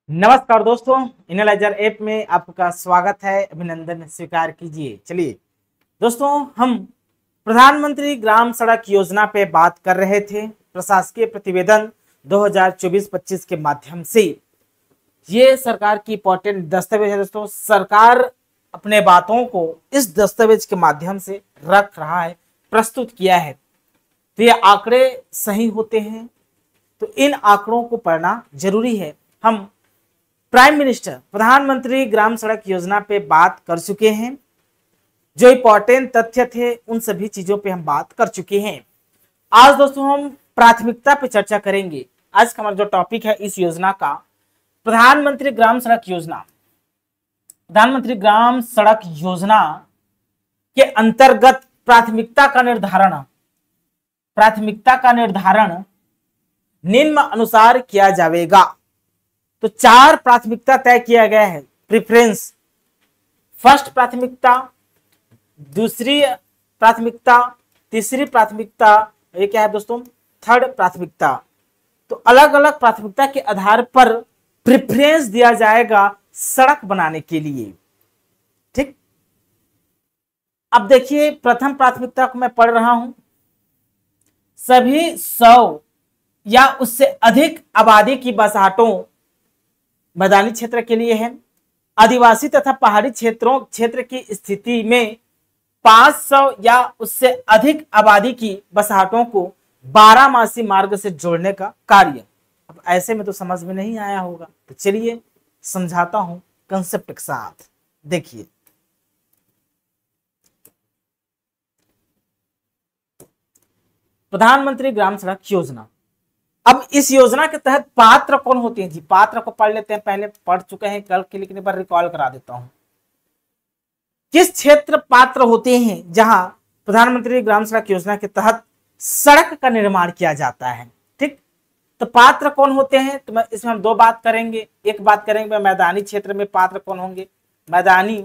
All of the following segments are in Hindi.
नमस्कार दोस्तों, एनालाइजर ऐप में आपका स्वागत है। अभिनंदन स्वीकार कीजिए। चलिए दोस्तों, हम प्रधानमंत्री ग्राम सड़क योजना पे बात कर रहे थे। प्रशासकीय प्रतिवेदन 2024-25 के माध्यम से ये सरकार की इंपॉर्टेंट दस्तावेज है। दोस्तों, सरकार अपने बातों को इस दस्तावेज के माध्यम से रख रहा है, प्रस्तुत किया है। तो ये आंकड़े सही होते हैं, तो इन आंकड़ों को पढ़ना जरूरी है। हम प्राइम मिनिस्टर प्रधानमंत्री ग्राम सड़क योजना पे बात कर चुके हैं। जो इंपॉर्टेंट तथ्य थे उन सभी चीजों पे हम बात कर चुके हैं। आज दोस्तों हम प्राथमिकता पे चर्चा करेंगे। आज का हमारा जो टॉपिक है इस योजना का, प्रधानमंत्री ग्राम सड़क योजना। प्रधानमंत्री ग्राम सड़क योजना के अंतर्गत प्राथमिकता का निर्धारण निम्न अनुसार किया जाएगा। तो 4 प्राथमिकता तय किया गया है। प्रेफरेंस, फर्स्ट प्राथमिकता, दूसरी प्राथमिकता, तीसरी प्राथमिकता, ये क्या है दोस्तों, थर्ड प्राथमिकता। तो अलग अलग प्राथमिकता के आधार पर प्रेफरेंस दिया जाएगा सड़क बनाने के लिए। ठीक, अब देखिए प्रथम प्राथमिकता को मैं पढ़ रहा हूं। सभी 100 या उससे अधिक आबादी की बसाहटों मैदानी क्षेत्र के लिए है। आदिवासी तथा पहाड़ी क्षेत्र की स्थिति में 500 या उससे अधिक आबादी की बसाहटों को 12 मार्ग से जोड़ने का कार्य। अब ऐसे में तो समझ में नहीं आया होगा, तो चलिए समझाता हूं कंसेप्ट के साथ। देखिए, प्रधानमंत्री ग्राम सड़क योजना। अब इस योजना के तहत पात्र कौन होते हैं जी? पात्र को पढ़ लेते हैं, पहले पढ़ चुके हैं कल के, लेकिन एक बार रिकॉल करा देता हूं। किस क्षेत्र पात्र होते हैं जहां प्रधानमंत्री ग्राम सड़क योजना के तहत सड़क का निर्माण किया जाता है? ठीक, तो पात्र कौन होते हैं? तो इसमें हम 2 बात करेंगे। एक बात करेंगे मैदानी क्षेत्र में पात्र कौन होंगे। मैदानी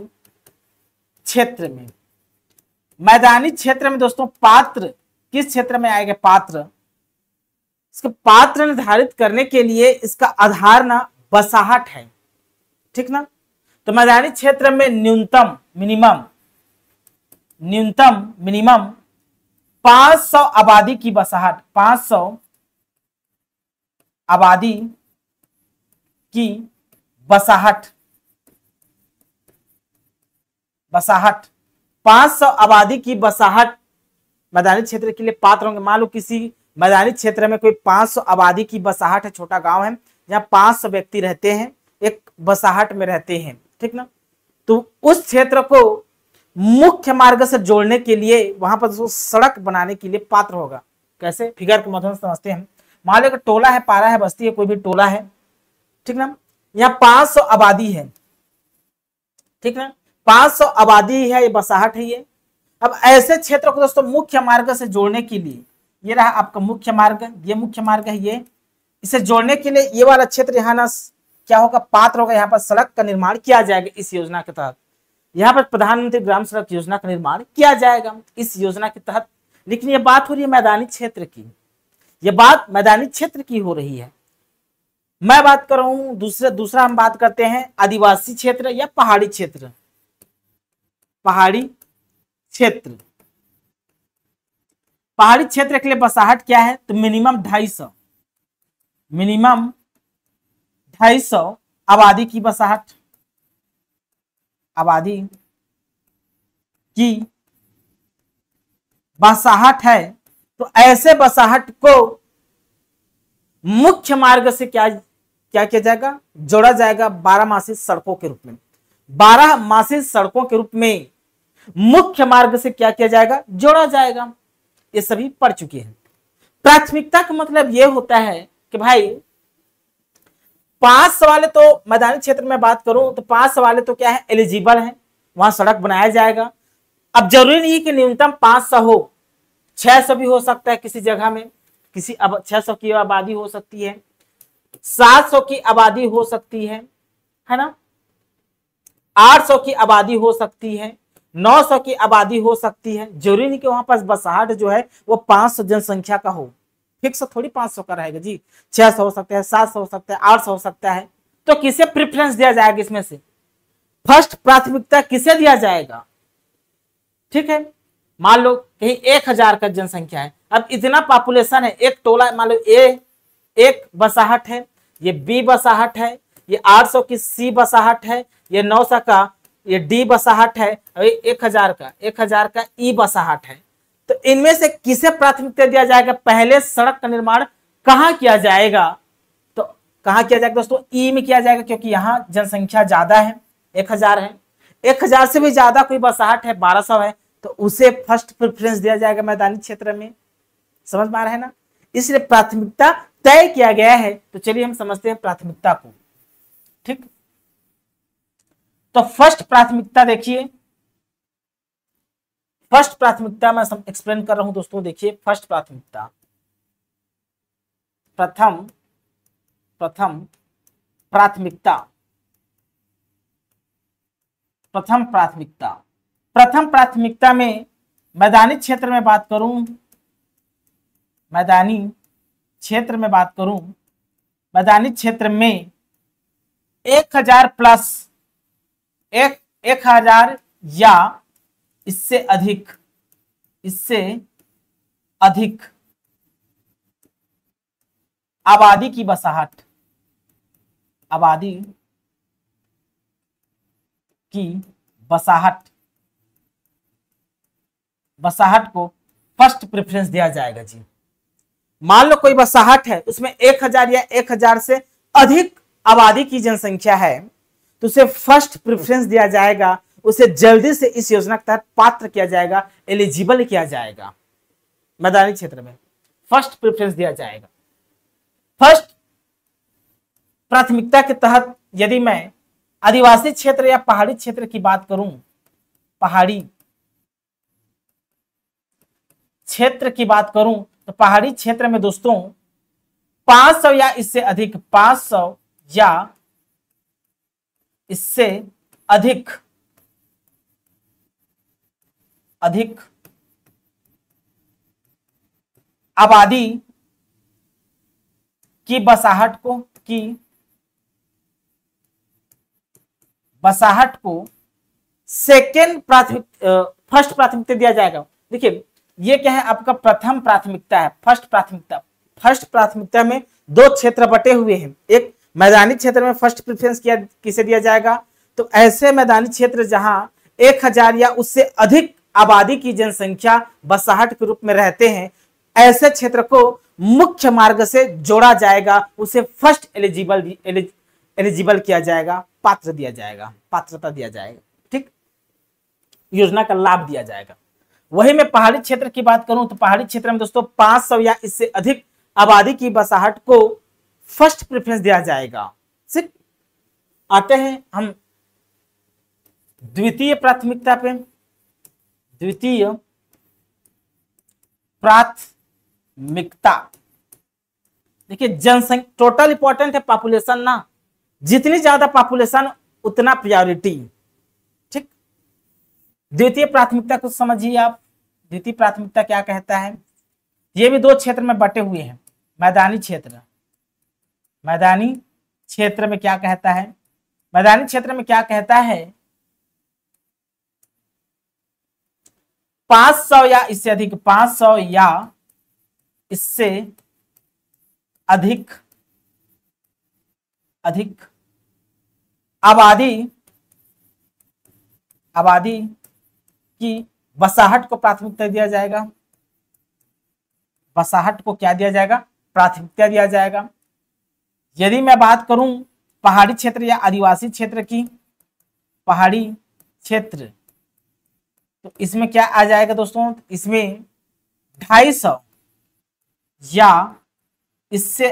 क्षेत्र में दोस्तों पात्र किस क्षेत्र में आएगा? पात्र, इसका पात्र निर्धारित करने के लिए इसका आधार ना बसाहट है। ठीक ना, तो मैदानी क्षेत्र में न्यूनतम मिनिमम 500 आबादी की बसाहट, 500 आबादी की बसाहट 500 आबादी की बसाहट मैदानी क्षेत्र के लिए पात्र होंगे। मान लो किसी मैदानी क्षेत्र में कोई 500 आबादी की बसाहट है, छोटा गांव है जहां 500 व्यक्ति रहते हैं, एक बसाहट में रहते हैं। ठीक ना, तो उस क्षेत्र को मुख्य मार्ग से जोड़ने के लिए वहां पर सड़क बनाने के लिए पात्र होगा। कैसे? फिगर के माध्यम से समझते हैं। मान लो कि टोला है, पारा है, बस्ती है, कोई भी टोला है। ठीक ना, यहाँ 500 आबादी है। ठीक ना, 500 आबादी है, ये बसाहट है ये। अब ऐसे क्षेत्र को दोस्तों मुख्य मार्ग से जोड़ने के लिए, ये रहा आपका मुख्य मार्ग, ये मुख्य मार्ग है ये, इसे जोड़ने के लिए ये वाला क्षेत्र यहाँ ना क्या होगा? पात्र होगा। यहाँ पर सड़क का निर्माण किया जाएगा इस योजना के तहत। यहाँ पर प्रधानमंत्री ग्राम सड़क योजना का निर्माण किया जाएगा इस योजना के तहत। लेकिन ये बात हो रही है मैदानी क्षेत्र की, ये बात मैदानी क्षेत्र की हो रही है। मैं बात कर रहा हूं दूसरा हम बात करते हैं आदिवासी क्षेत्र या पहाड़ी क्षेत्र। पहाड़ी क्षेत्र के लिए बसाहट क्या है? तो मिनिमम 250 आबादी की बसाहट, है। तो ऐसे बसाहट को मुख्य मार्ग से क्या किया जाएगा? जोड़ा जाएगा 12 सड़कों के रूप में। 12 सड़कों के रूप में मुख्य मार्ग से क्या किया जाएगा? जोड़ा जाएगा। ये सभी पढ़ चुके हैं। प्राथमिकता का मतलब यह होता है कि भाई 500 वाले तो मैदानी क्षेत्र में बात करूं तो 500 वाले तो क्या है? एलिजिबल है, वहां सड़क बनाया जाएगा। अब जरूरी नहीं कि न्यूनतम 500 हो, 600 भी हो सकता है किसी जगह में, 600 की आबादी हो सकती है, 700 की आबादी हो सकती है ना, 800 की आबादी हो सकती है, 900 की आबादी हो सकती है। जरूरी नहीं कि वहां पास बसाहट जो है वो 500 जनसंख्या का हो। फिक्स थोड़ी 500 का रहेगा जी, 600 हो सकता है, 700 हो सकता है, 800 हो सकता है तो किसे प्रेफरेंस दिया जाएगा? इसमें से फर्स्ट प्राथमिकता किसे दिया जाएगा? ठीक है, मान लो कहीं 1000 का जनसंख्या है, अब इतना पॉपुलेशन है, एक टोला, मान लो ए एक बसाहट है, ये बी बसाहट है, ये 800 की सी बसाहट है, ये 900 का ये डी बसाहट है, और 1000 का ई बसाहट है। तो इनमें से किसे प्राथमिकता दिया जाएगा? पहले सड़क का निर्माण कहाँ किया जाएगा? तो कहाँ किया जाएगा दोस्तों? ई में किया जाएगा, क्योंकि यहाँ जनसंख्या ज्यादा है, 1000 है। 1000 से भी ज्यादा कोई बसाहट है, 1200 है, तो उसे फर्स्ट प्रेफरेंस दिया जाएगा मैदानी क्षेत्र में। समझ में आ रहा है ना? इसलिए प्राथमिकता तय किया गया है। तो चलिए हम समझते हैं प्राथमिकता को। ठीक, तो फर्स्ट प्राथमिकता देखिए, फर्स्ट प्राथमिकता मैं एक्सप्लेन कर रहा हूं दोस्तों। देखिए फर्स्ट प्राथमिकता, प्रथम प्राथमिकता, प्रथम प्राथमिकता में मैदानी क्षेत्र में बात करूं, मैदानी क्षेत्र में 1000 प्लस 1000 या इससे अधिक आबादी की बसाहट को फर्स्ट प्रेफरेंस दिया जाएगा जी। मान लो कोई बसाहट है, उसमें 1000 या 1000 से अधिक आबादी की जनसंख्या है, तो उसे फर्स्ट प्रेफरेंस दिया जाएगा, उसे जल्दी से इस योजना के तहत पात्र किया जाएगा, एलिजिबल किया जाएगा। मैदानी क्षेत्र में फर्स्ट प्रेफरेंस दिया जाएगा। फर्स्ट प्राथमिकता के तहत यदि मैं आदिवासी क्षेत्र या पहाड़ी क्षेत्र की बात करूं, पहाड़ी क्षेत्र की बात करूं, तो पहाड़ी क्षेत्र में दोस्तों 500 या इससे अधिक, 500 या इससे अधिक आबादी की बसाहट को सेकेंड फर्स्ट प्राथमिकता दिया जाएगा। देखिए ये क्या है, आपका प्रथम प्राथमिकता है। फर्स्ट प्राथमिकता में दो क्षेत्र बटे हुए हैं। एक मैदानी क्षेत्र में फर्स्ट प्रेफरेंस किसे दिया जाएगा? तो ऐसे मैदानी क्षेत्र जहां 1000 या उससे अधिक आबादी की जनसंख्या बसाहट के रूप में रहते हैं, ऐसे क्षेत्र को मुख्य मार्ग से जोड़ा जाएगा, उसे फर्स्ट एलिजिबल किया जाएगा, पात्रता दिया जाएगा। ठीक, योजना का लाभ दिया जाएगा। वही मैं पहाड़ी क्षेत्र की बात करूं, तो पहाड़ी क्षेत्र में दोस्तों 500 या इससे अधिक आबादी की बसाहट को फर्स्ट प्रेफरेंस दिया जाएगा। सिर्फ आते हैं हम द्वितीय प्राथमिकता पे। द्वितीय प्राथमिकता, देखिए जनसंख्या टोटल इंपॉर्टेंट है, पॉपुलेशन ना, जितनी ज्यादा पॉपुलेशन उतना प्रायोरिटी। ठीक, द्वितीय प्राथमिकता को समझिए आप। द्वितीय प्राथमिकता क्या कहता है? ये भी दो क्षेत्र में बटे हुए हैं। मैदानी क्षेत्र में क्या कहता है? मैदानी क्षेत्र में क्या कहता है? 500 या इससे अधिक, 500 या इससे अधिक आबादी की बसाहट को प्राथमिकता दिया जाएगा। बसाहट को क्या दिया जाएगा? प्राथमिकता दिया जाएगा। यदि मैं बात करूं पहाड़ी क्षेत्र या आदिवासी क्षेत्र की, पहाड़ी क्षेत्र, तो इसमें क्या आ जाएगा दोस्तों? इसमें 250 या इससे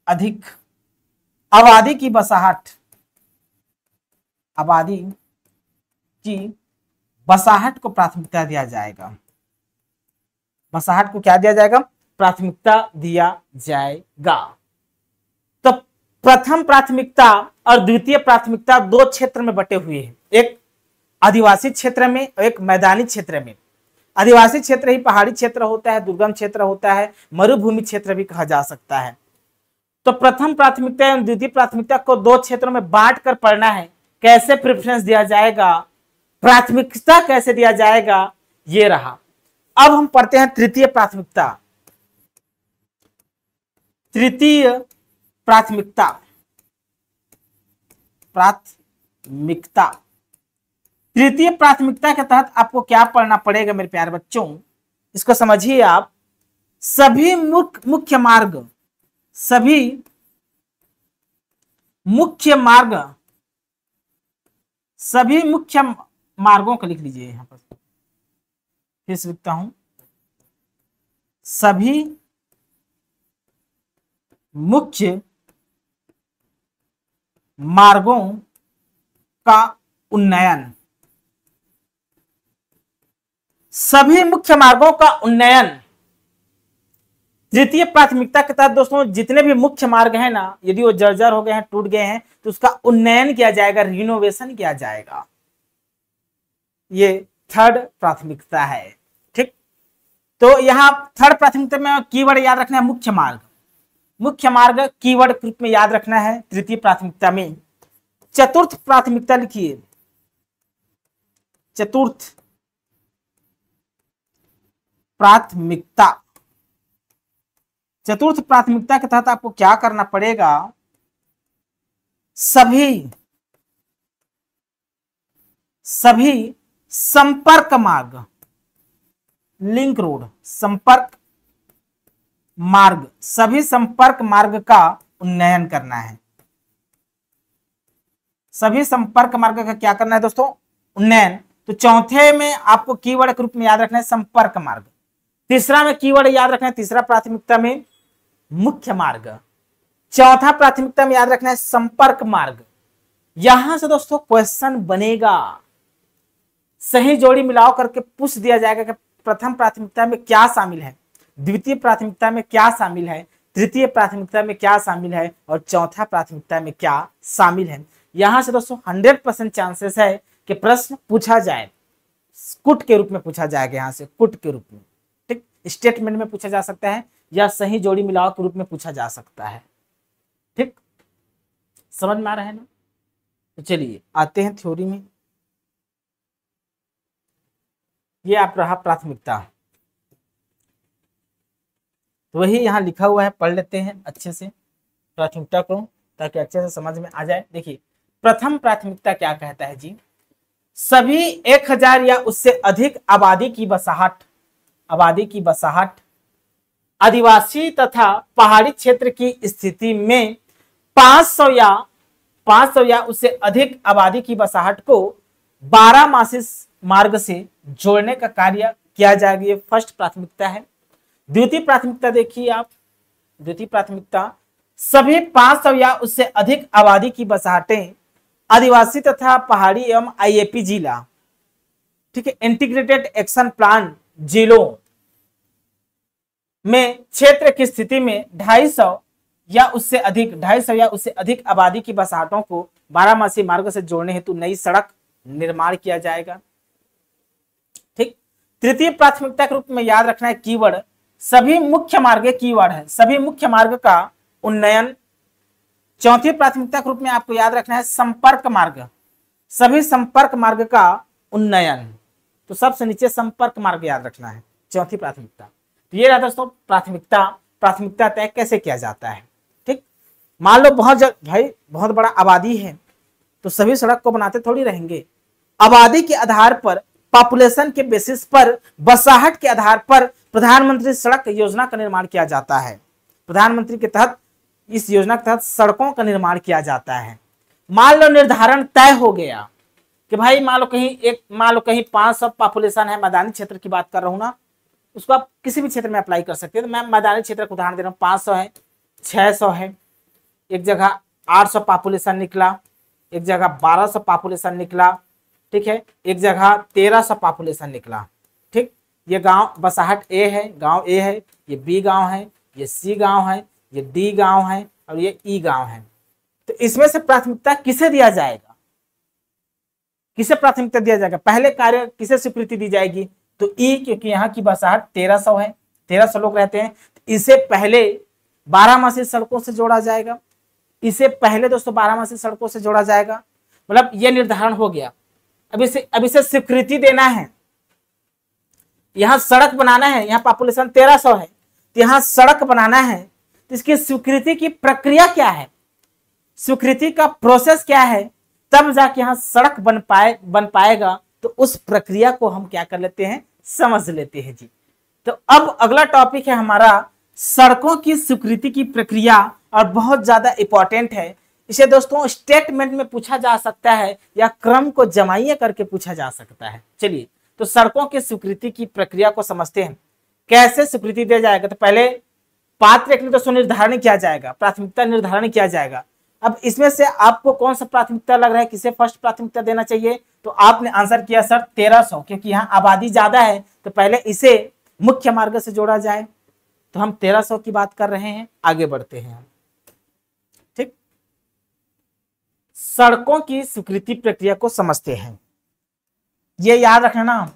अधिक आबादी की बसाहट को प्राथमिकता दिया जाएगा। बसाहट को क्या दिया जाएगा? प्राथमिकता दिया जाएगा। तो प्रथम प्राथमिकता और द्वितीय प्राथमिकता दो क्षेत्र में बटे हुए हैं, एक आदिवासी क्षेत्र में और एक मैदानी क्षेत्र में। आदिवासी क्षेत्र ही पहाड़ी क्षेत्र होता है, दुर्गम क्षेत्र होता है, मरुभूमि क्षेत्र भी कहा जा सकता है। तो प्रथम प्राथमिकता एवं द्वितीय प्राथमिकता को दो क्षेत्रों में बांट कर पढ़ना है। कैसे प्रेफरेंस दिया जाएगा, प्राथमिकता कैसे दिया जाएगा, ये रहा। अब हम पढ़ते हैं तृतीय प्राथमिकता। तृतीय प्राथमिकता, प्राथमिकता तृतीय प्राथमिकता के तहत आपको क्या पढ़ना पड़ेगा मेरे प्यारे बच्चों, इसको समझिए आप। सभी मुख्य मार्ग, सभी मुख्य मार्ग, सभी मुख्य मार्गों को लिख लीजिए यहां पर, फिर से लिखता हूं, सभी मुख्य मार्गों का उन्नयन, सभी मुख्य मार्गों का उन्नयन। तृतीय प्राथमिकता के तहत दोस्तों जितने भी मुख्य मार्ग हैं ना, यदि वो जर्जर हो गए हैं, टूट गए हैं, तो उसका उन्नयन किया जाएगा, रिनोवेशन किया जाएगा। ये थर्ड प्राथमिकता है। ठीक, तो यहां थर्ड प्राथमिकता में कीवर्ड याद रखना है मुख्य मार्ग। मुख्य मार्ग कीवर्ड के रूप में याद रखना है तृतीय प्राथमिकता में। चतुर्थ प्राथमिकता लिखिए, चतुर्थ प्राथमिकता। चतुर्थ प्राथमिकता के तहत आपको क्या करना पड़ेगा, सभी संपर्क मार्ग, लिंक रोड, संपर्क मार्ग, सभी संपर्क मार्ग का उन्नयन करना है। सभी संपर्क मार्ग का क्या करना है दोस्तों, उन्नयन। तो चौथे में आपको कीवर्ड के रूप में याद रखना है संपर्क मार्ग। तीसरा में कीवर्ड याद रखना है, तीसरा प्राथमिकता में मुख्य मार्ग। चौथा प्राथमिकता में याद रखना है संपर्क मार्ग। यहां से दोस्तों क्वेश्चन बनेगा, सही जोड़ी मिलाओ करके पूछ दिया जाएगा कि प्रथम प्राथमिकता में क्या शामिल है, द्वितीय प्राथमिकता में क्या शामिल है, तृतीय प्राथमिकता में क्या शामिल है और चौथा प्राथमिकता में क्या शामिल है। यहां से दोस्तों 100% चांसेस है कि प्रश्न पूछा जाए, कुट के रूप में पूछा जाएगा, यहां से कुट के रूप में। ठीक, स्टेटमेंट में पूछा जा सकता है या सही जोड़ी मिलाओ के रूप में पूछा जा सकता है। ठीक, समझ में आ रहा है ना। तो चलिए आते हैं थ्योरी में। ये आप रहा प्राथमिकता, तो वही यहां लिखा हुआ है, पढ़ लेते हैं अच्छे से प्राथमिकता को ताकि अच्छे से समझ में आ जाए। देखिए प्रथम प्राथमिकता क्या कहता है जी, सभी 1000 या उससे अधिक आबादी की बसाहट, आबादी की बसाहट आदिवासी तथा पहाड़ी क्षेत्र की स्थिति में 500 या उससे अधिक आबादी की बसाहट को 12मासी मार्ग से जोड़ने का कार्य किया जाएगा। ये फर्स्ट प्राथमिकता है। द्वितीय प्राथमिकता देखिए आप, द्वितीय प्राथमिकता सभी 500 या उससे अधिक आबादी की बसाहटें आदिवासी तथा पहाड़ी एवं आईएपी जिला, ठीक है, इंटीग्रेटेड एक्शन प्लान जिलों में क्षेत्र की स्थिति में 250 या उससे अधिक आबादी की बसाहटों को 12मासी मार्ग से जोड़ने हेतु नई सड़क निर्माण किया जाएगा। ठीक, तृतीय प्राथमिकता के रूप में याद रखना है कीवर्ड सभी मुख्य मार्ग, कीवर्ड है सभी मुख्य मार्ग का उन्नयन। चौथी प्राथमिकता के रूप में आपको याद रखना है संपर्क मार्ग, सभी संपर्क मार्ग का उन्नयन। तो सबसे नीचे संपर्क मार्ग याद रखना है, चौथी प्राथमिकता। तो ये रहा दोस्तों प्राथमिकता तय कैसे किया जाता है। ठीक, मान लो बहुत बड़ा आबादी है तो सभी सड़क को बनाते थोड़ी रहेंगे। आबादी के आधार पर, पॉपुलेशन के बेसिस पर, बसाहट के आधार पर प्रधानमंत्री सड़क योजना का निर्माण किया जाता है। प्रधानमंत्री के तहत, इस योजना के तहत सड़कों का निर्माण किया जाता है। मान लो निर्धारण तय हो गया कि भाई मान लो कहीं 500 पॉपुलेशन है, मैदानी क्षेत्र की बात कर रहा हूं ना, उसको आप किसी भी क्षेत्र में अप्लाई कर सकते हैं। तो मैं मैदानी क्षेत्र का उदाहरण दे रहा हूँ, 500 है, 600 है, एक जगह 800 पॉपुलेशन निकला, एक जगह 1200 पॉपुलेशन निकला, ठीक है, एक जगह 1300 पॉपुलेशन निकला। ठीक, ये गांव बसाहट ए है, गांव ए है, ये बी गांव है, ये सी गांव है, ये डी गांव है और ये ई गांव है। तो इसमें से प्राथमिकता किसे दिया जाएगा, किसे प्राथमिकता दिया जाएगा, पहले कार्य किसे स्वीकृति दी जाएगी, तो ई, क्योंकि यहाँ की बसाहट 1300 है, 1300 लोग रहते हैं, तो इसे पहले बारहमासी सड़कों से जोड़ा जाएगा। इसे पहले दोस्तों बारहमासी सड़कों से जोड़ा जाएगा, मतलब ये निर्धारण हो गया। अब इसे स्वीकृति देना है, यहां सड़क बनाना है, यहाँ पॉपुलेशन 1300 है, तो यहां सड़क बनाना है, तो इसकी स्वीकृति की प्रक्रिया क्या है, स्वीकृति का प्रोसेस क्या है, तब जाके यहां सड़क बन पाएगा। तो उस प्रक्रिया को हम क्या कर लेते हैं, समझ लेते हैं जी। तो अब अगला टॉपिक है हमारा सड़कों की स्वीकृति की प्रक्रिया, और बहुत ज्यादा इंपॉर्टेंट है। इसे दोस्तों स्टेटमेंट में पूछा जा सकता है या क्रम को जमाइए करके पूछा जा सकता है। चलिए, तो सड़कों की स्वीकृति की प्रक्रिया को समझते हैं, कैसे स्वीकृति दिया जाएगा। तो पहले पात्र के लिए दोस्तों निर्धारण किया जाएगा, प्राथमिकता निर्धारण किया जाएगा। अब इसमें से आपको कौन सा प्राथमिकता लग रहा है, किसे फर्स्ट प्राथमिकता देना चाहिए, तो आपने आंसर किया सर 1300, क्योंकि यहाँ आबादी ज्यादा है, तो पहले इसे मुख्य मार्ग से जोड़ा जाए। तो हम 1300 की बात कर रहे हैं, आगे बढ़ते हैं हम। ठीक, सड़कों की स्वीकृति प्रक्रिया को समझते हैं, ये याद रखना ना।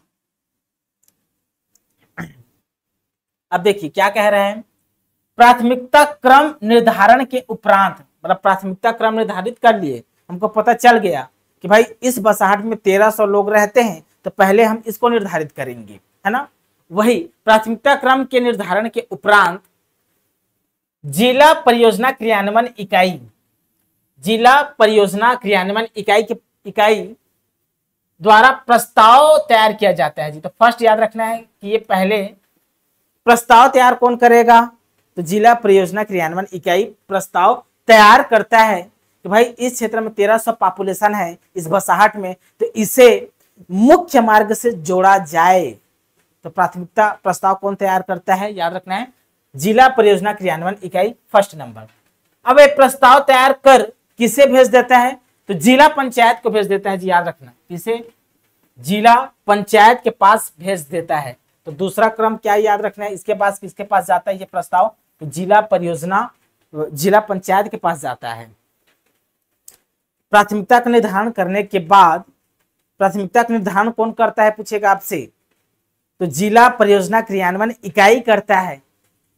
अब देखिए क्या कह रहे हैं, प्राथमिकता क्रम निर्धारण के उपरांत, मतलब प्राथमिकता क्रम निर्धारित कर लिए, हमको पता चल गया कि भाई इस बसाहट में 1300 लोग रहते हैं, तो पहले हम इसको निर्धारित करेंगे, है ना। वही प्राथमिकता क्रम के निर्धारण के उपरांत जिला परियोजना क्रियान्वयन इकाई, जिला परियोजना क्रियान्वयन इकाई द्वारा प्रस्ताव तैयार किया जाता है जी। तो फर्स्ट याद रखना है कि ये पहले प्रस्ताव तैयार कौन करेगा, तो जिला परियोजना क्रियान्वयन इकाई प्रस्ताव तैयार करता है कि भाई इस क्षेत्र में 1300 पॉपुलेशन है इस बसाहट में, तो इसे मुख्य मार्ग से जोड़ा जाए। तो प्राथमिकता प्रस्ताव कौन तैयार करता है, याद रखना है जिला परियोजना क्रियान्वयन इकाई, फर्स्ट नंबर। अब ये प्रस्ताव तैयार कर किसे भेज देता है, तो जिला पंचायत को भेज देता है जी, याद रखना, किसे, जिला पंचायत के पास भेज देता है। तो दूसरा क्रम क्या याद रखना है, इसके पास किसके पास जाता है ये प्रस्ताव, तो जिला परियोजना जिला पंचायत के पास जाता है। प्राथमिकता का निर्धारण करने के बाद, प्राथमिकता का निर्धारण कौन करता है पूछेगा आपसे, तो जिला परियोजना क्रियान्वयन इकाई करता है।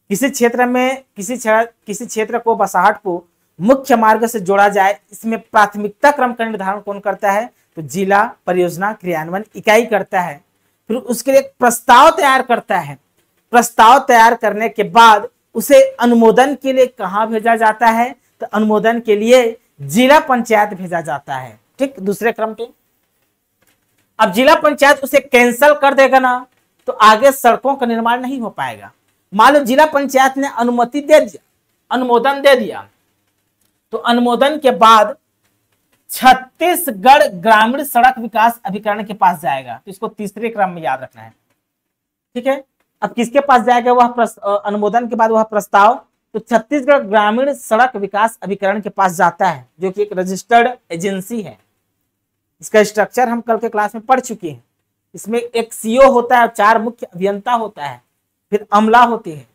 किसी क्षेत्र में किसी क्षेत्र को बसाहट को मुख्य मार्ग से जोड़ा जाए, इसमें प्राथमिकता क्रम का निर्धारण कौन करता है, तो जिला परियोजना क्रियान्वयन इकाई करता है। फिर उसके लिए एक प्रस्ताव तैयार करता है, प्रस्ताव तैयार करने के बाद उसे अनुमोदन के लिए कहाँ भेजा जाता है, तो अनुमोदन के लिए जिला पंचायत भेजा जाता है। ठीक, दूसरे क्रम पे अब जिला पंचायत उसे कैंसिल कर देगा ना, तो आगे सड़कों का निर्माण नहीं हो पाएगा। मान लो जिला पंचायत ने अनुमति दे दिया, अनुमोदन दे दिया, तो अनुमोदन के बाद छत्तीसगढ़ ग्रामीण सड़क विकास अभिकरण के पास जाएगा। तो इसको तीसरे क्रम में याद रखना है, ठीक है। अब किसके पास जाएगा वह अनुमोदन के बाद वह प्रस्ताव, तो छत्तीसगढ़ ग्रामीण सड़क विकास अभिकरण के पास जाता है, जो कि एक रजिस्टर्ड एजेंसी है। इसका स्ट्रक्चर हम कल के क्लास में पढ़ चुके हैं। इसमें एक सीओ होता है, 4 मुख्य अभियंता होता है, फिर अमला होती है।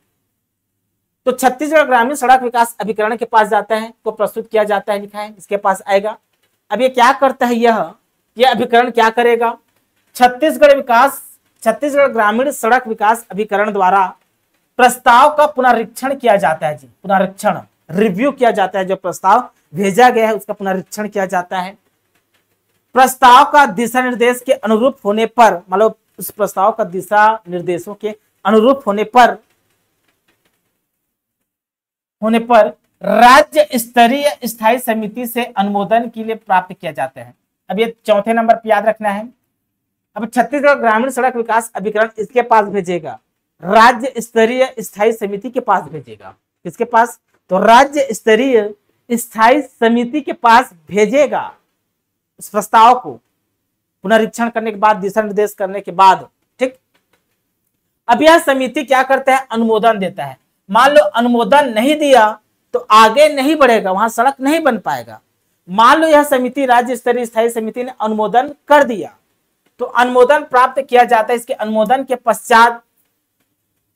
तो छत्तीसगढ़ ग्रामीण सड़क विकास अभिकरण के पास जाता है, को प्रस्तुत किया जाता है, लिखा है इसके पास आएगा। अब ये क्या करता है, यह अभिकरण क्या करेगा, छत्तीसगढ़ ग्रामीण सड़क विकास अभिकरण द्वारा प्रस्ताव का पुनरीक्षण किया जाता है जी, पुनरीक्षण, रिव्यू किया जाता है। जो प्रस्ताव भेजा गया है उसका पुनरीक्षण किया जाता है। प्रस्ताव का दिशा निर्देश के अनुरूप होने पर, मतलब उस प्रस्ताव का दिशा निर्देशों के अनुरूप होने पर राज्य स्तरीय स्थायी समिति से अनुमोदन के लिए प्राप्त किया जाता है। अब ये चौथे नंबर पर याद रखना है। अब छत्तीसगढ़ ग्रामीण सड़क विकास अभिकरण इसके पास भेजेगा, राज्य स्तरीय स्थायी समिति के पास भेजेगा। किसके पास, तो राज्य स्तरीय स्थायी समिति के पास भेजेगा इस प्रस्ताव को, पुनरीक्षण करने के बाद, दिशा निर्देश करने के बाद। ठीक, अब यह समिति क्या करता है, अनुमोदन देता है। मान लो अनुमोदन नहीं दिया तो आगे नहीं बढ़ेगा, वहां सड़क नहीं बन पाएगा। मान लो यह समिति, राज्य स्तरीय स्थायी समिति ने अनुमोदन कर दिया, तो अनुमोदन प्राप्त किया जाता है। इसके अनुमोदन के पश्चात,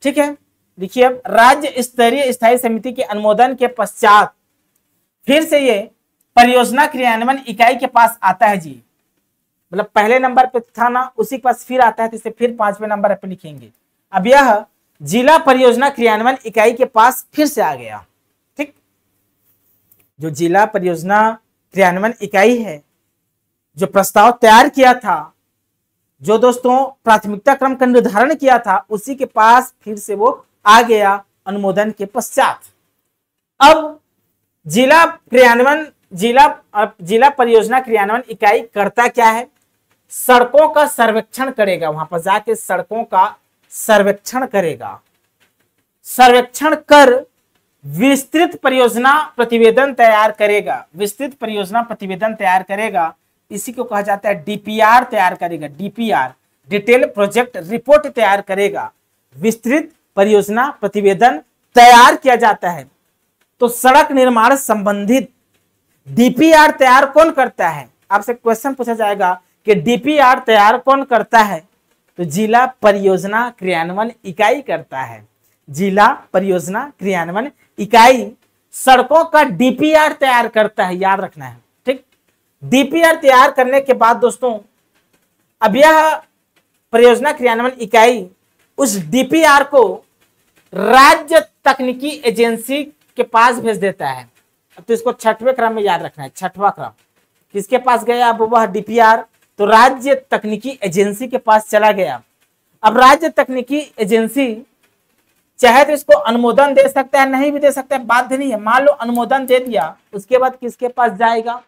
ठीक है, देखिए अब राज्य स्तरीय स्थायी समिति के अनुमोदन के पश्चात फिर से ये परियोजना क्रियान्वयन इकाई के पास आता है जी। मतलब पहले नंबर पे था ना, उसी के पास फिर आता है, तो इसे फिर 5वें नंबर पे लिखेंगे। अब यह जिला परियोजना क्रियान्वयन इकाई के पास फिर से आ गया। जो जिला परियोजना क्रियान्वयन इकाई है, जो प्रस्ताव तैयार किया था, जो दोस्तों प्राथमिकता क्रम का निर्धारण किया था, उसी के पास फिर से वो आ गया अनुमोदन के पश्चात। अब जिला परियोजना क्रियान्वयन इकाई करता क्या है? सड़कों का सर्वेक्षण करेगा, वहां पर जाके सड़कों का सर्वेक्षण करेगा। सर्वेक्षण कर विस्तृत परियोजना प्रतिवेदन तैयार करेगा। विस्तृत परियोजना प्रतिवेदन तैयार करेगा, इसी को कहा जाता है डीपीआर तैयार करेगा। डीपीआर डिटेल प्रोजेक्ट रिपोर्ट तैयार करेगा। विस्तृत परियोजना प्रतिवेदन तैयार किया जाता है। तो सड़क निर्माण संबंधित डीपीआर तैयार कौन करता है? आपसे क्वेश्चन पूछा जाएगा कि डीपीआर तैयार कौन करता है? तो जिला परियोजना क्रियान्वयन इकाई करता है। जिला परियोजना क्रियान्वयन इकाई सड़कों का डीपीआर तैयार करता है, याद रखना है, ठीक। डीपीआर तैयार करने के बाद दोस्तों अब यह परियोजना क्रियान्वयन इकाई उस डीपीआर को राज्य तकनीकी एजेंसी के पास भेज देता है। अब तो इसको छठवें क्रम में याद रखना है, छठवां क्रम किसके पास गया? अब वह डीपीआर तो राज्य तकनीकी एजेंसी के पास चला गया। अब राज्य तकनीकी एजेंसी चाहे तो इसको अनुमोदन दे सकता है, नहीं भी दे सकता है, बाध्य नहीं है। मान लो अनुमोदन दे दिया, उसके बाद किसके पास जाएगा?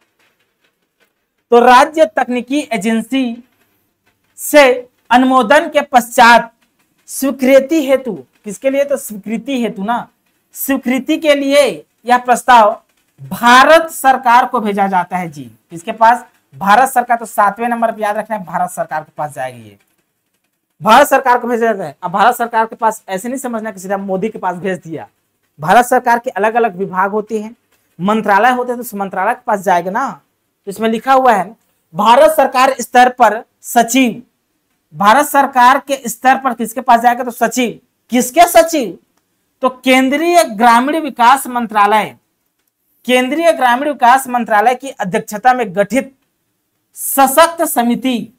तो राज्य तकनीकी एजेंसी से अनुमोदन के पश्चात स्वीकृति हेतु, किसके लिए? तो स्वीकृति हेतु ना, स्वीकृति के लिए यह प्रस्ताव भारत सरकार को भेजा जाता है जी। किसके पास? भारत सरकार। तो 7वें नंबर पर याद रखना है, भारत सरकार के पास जाएगी ये, भारत सरकार को भेजा जाता है। अब भारत सरकार के पास ऐसे नहीं समझना कि सीधा मोदी के पास भेज दिया। भारत सरकार के अलग अलग विभाग होते हैं, मंत्रालय होते हैं, तो मंत्रालय के पास जाएगा ना। तो इसमें लिखा हुआ है भारत सरकार स्तर पर सचिव, भारत सरकार के स्तर पर किसके पास जाएगा? तो सचिव। किसके सचिव? तो केंद्रीय ग्रामीण विकास मंत्रालय, केंद्रीय ग्रामीण विकास मंत्रालय की अध्यक्षता में गठित सशक्त समिति।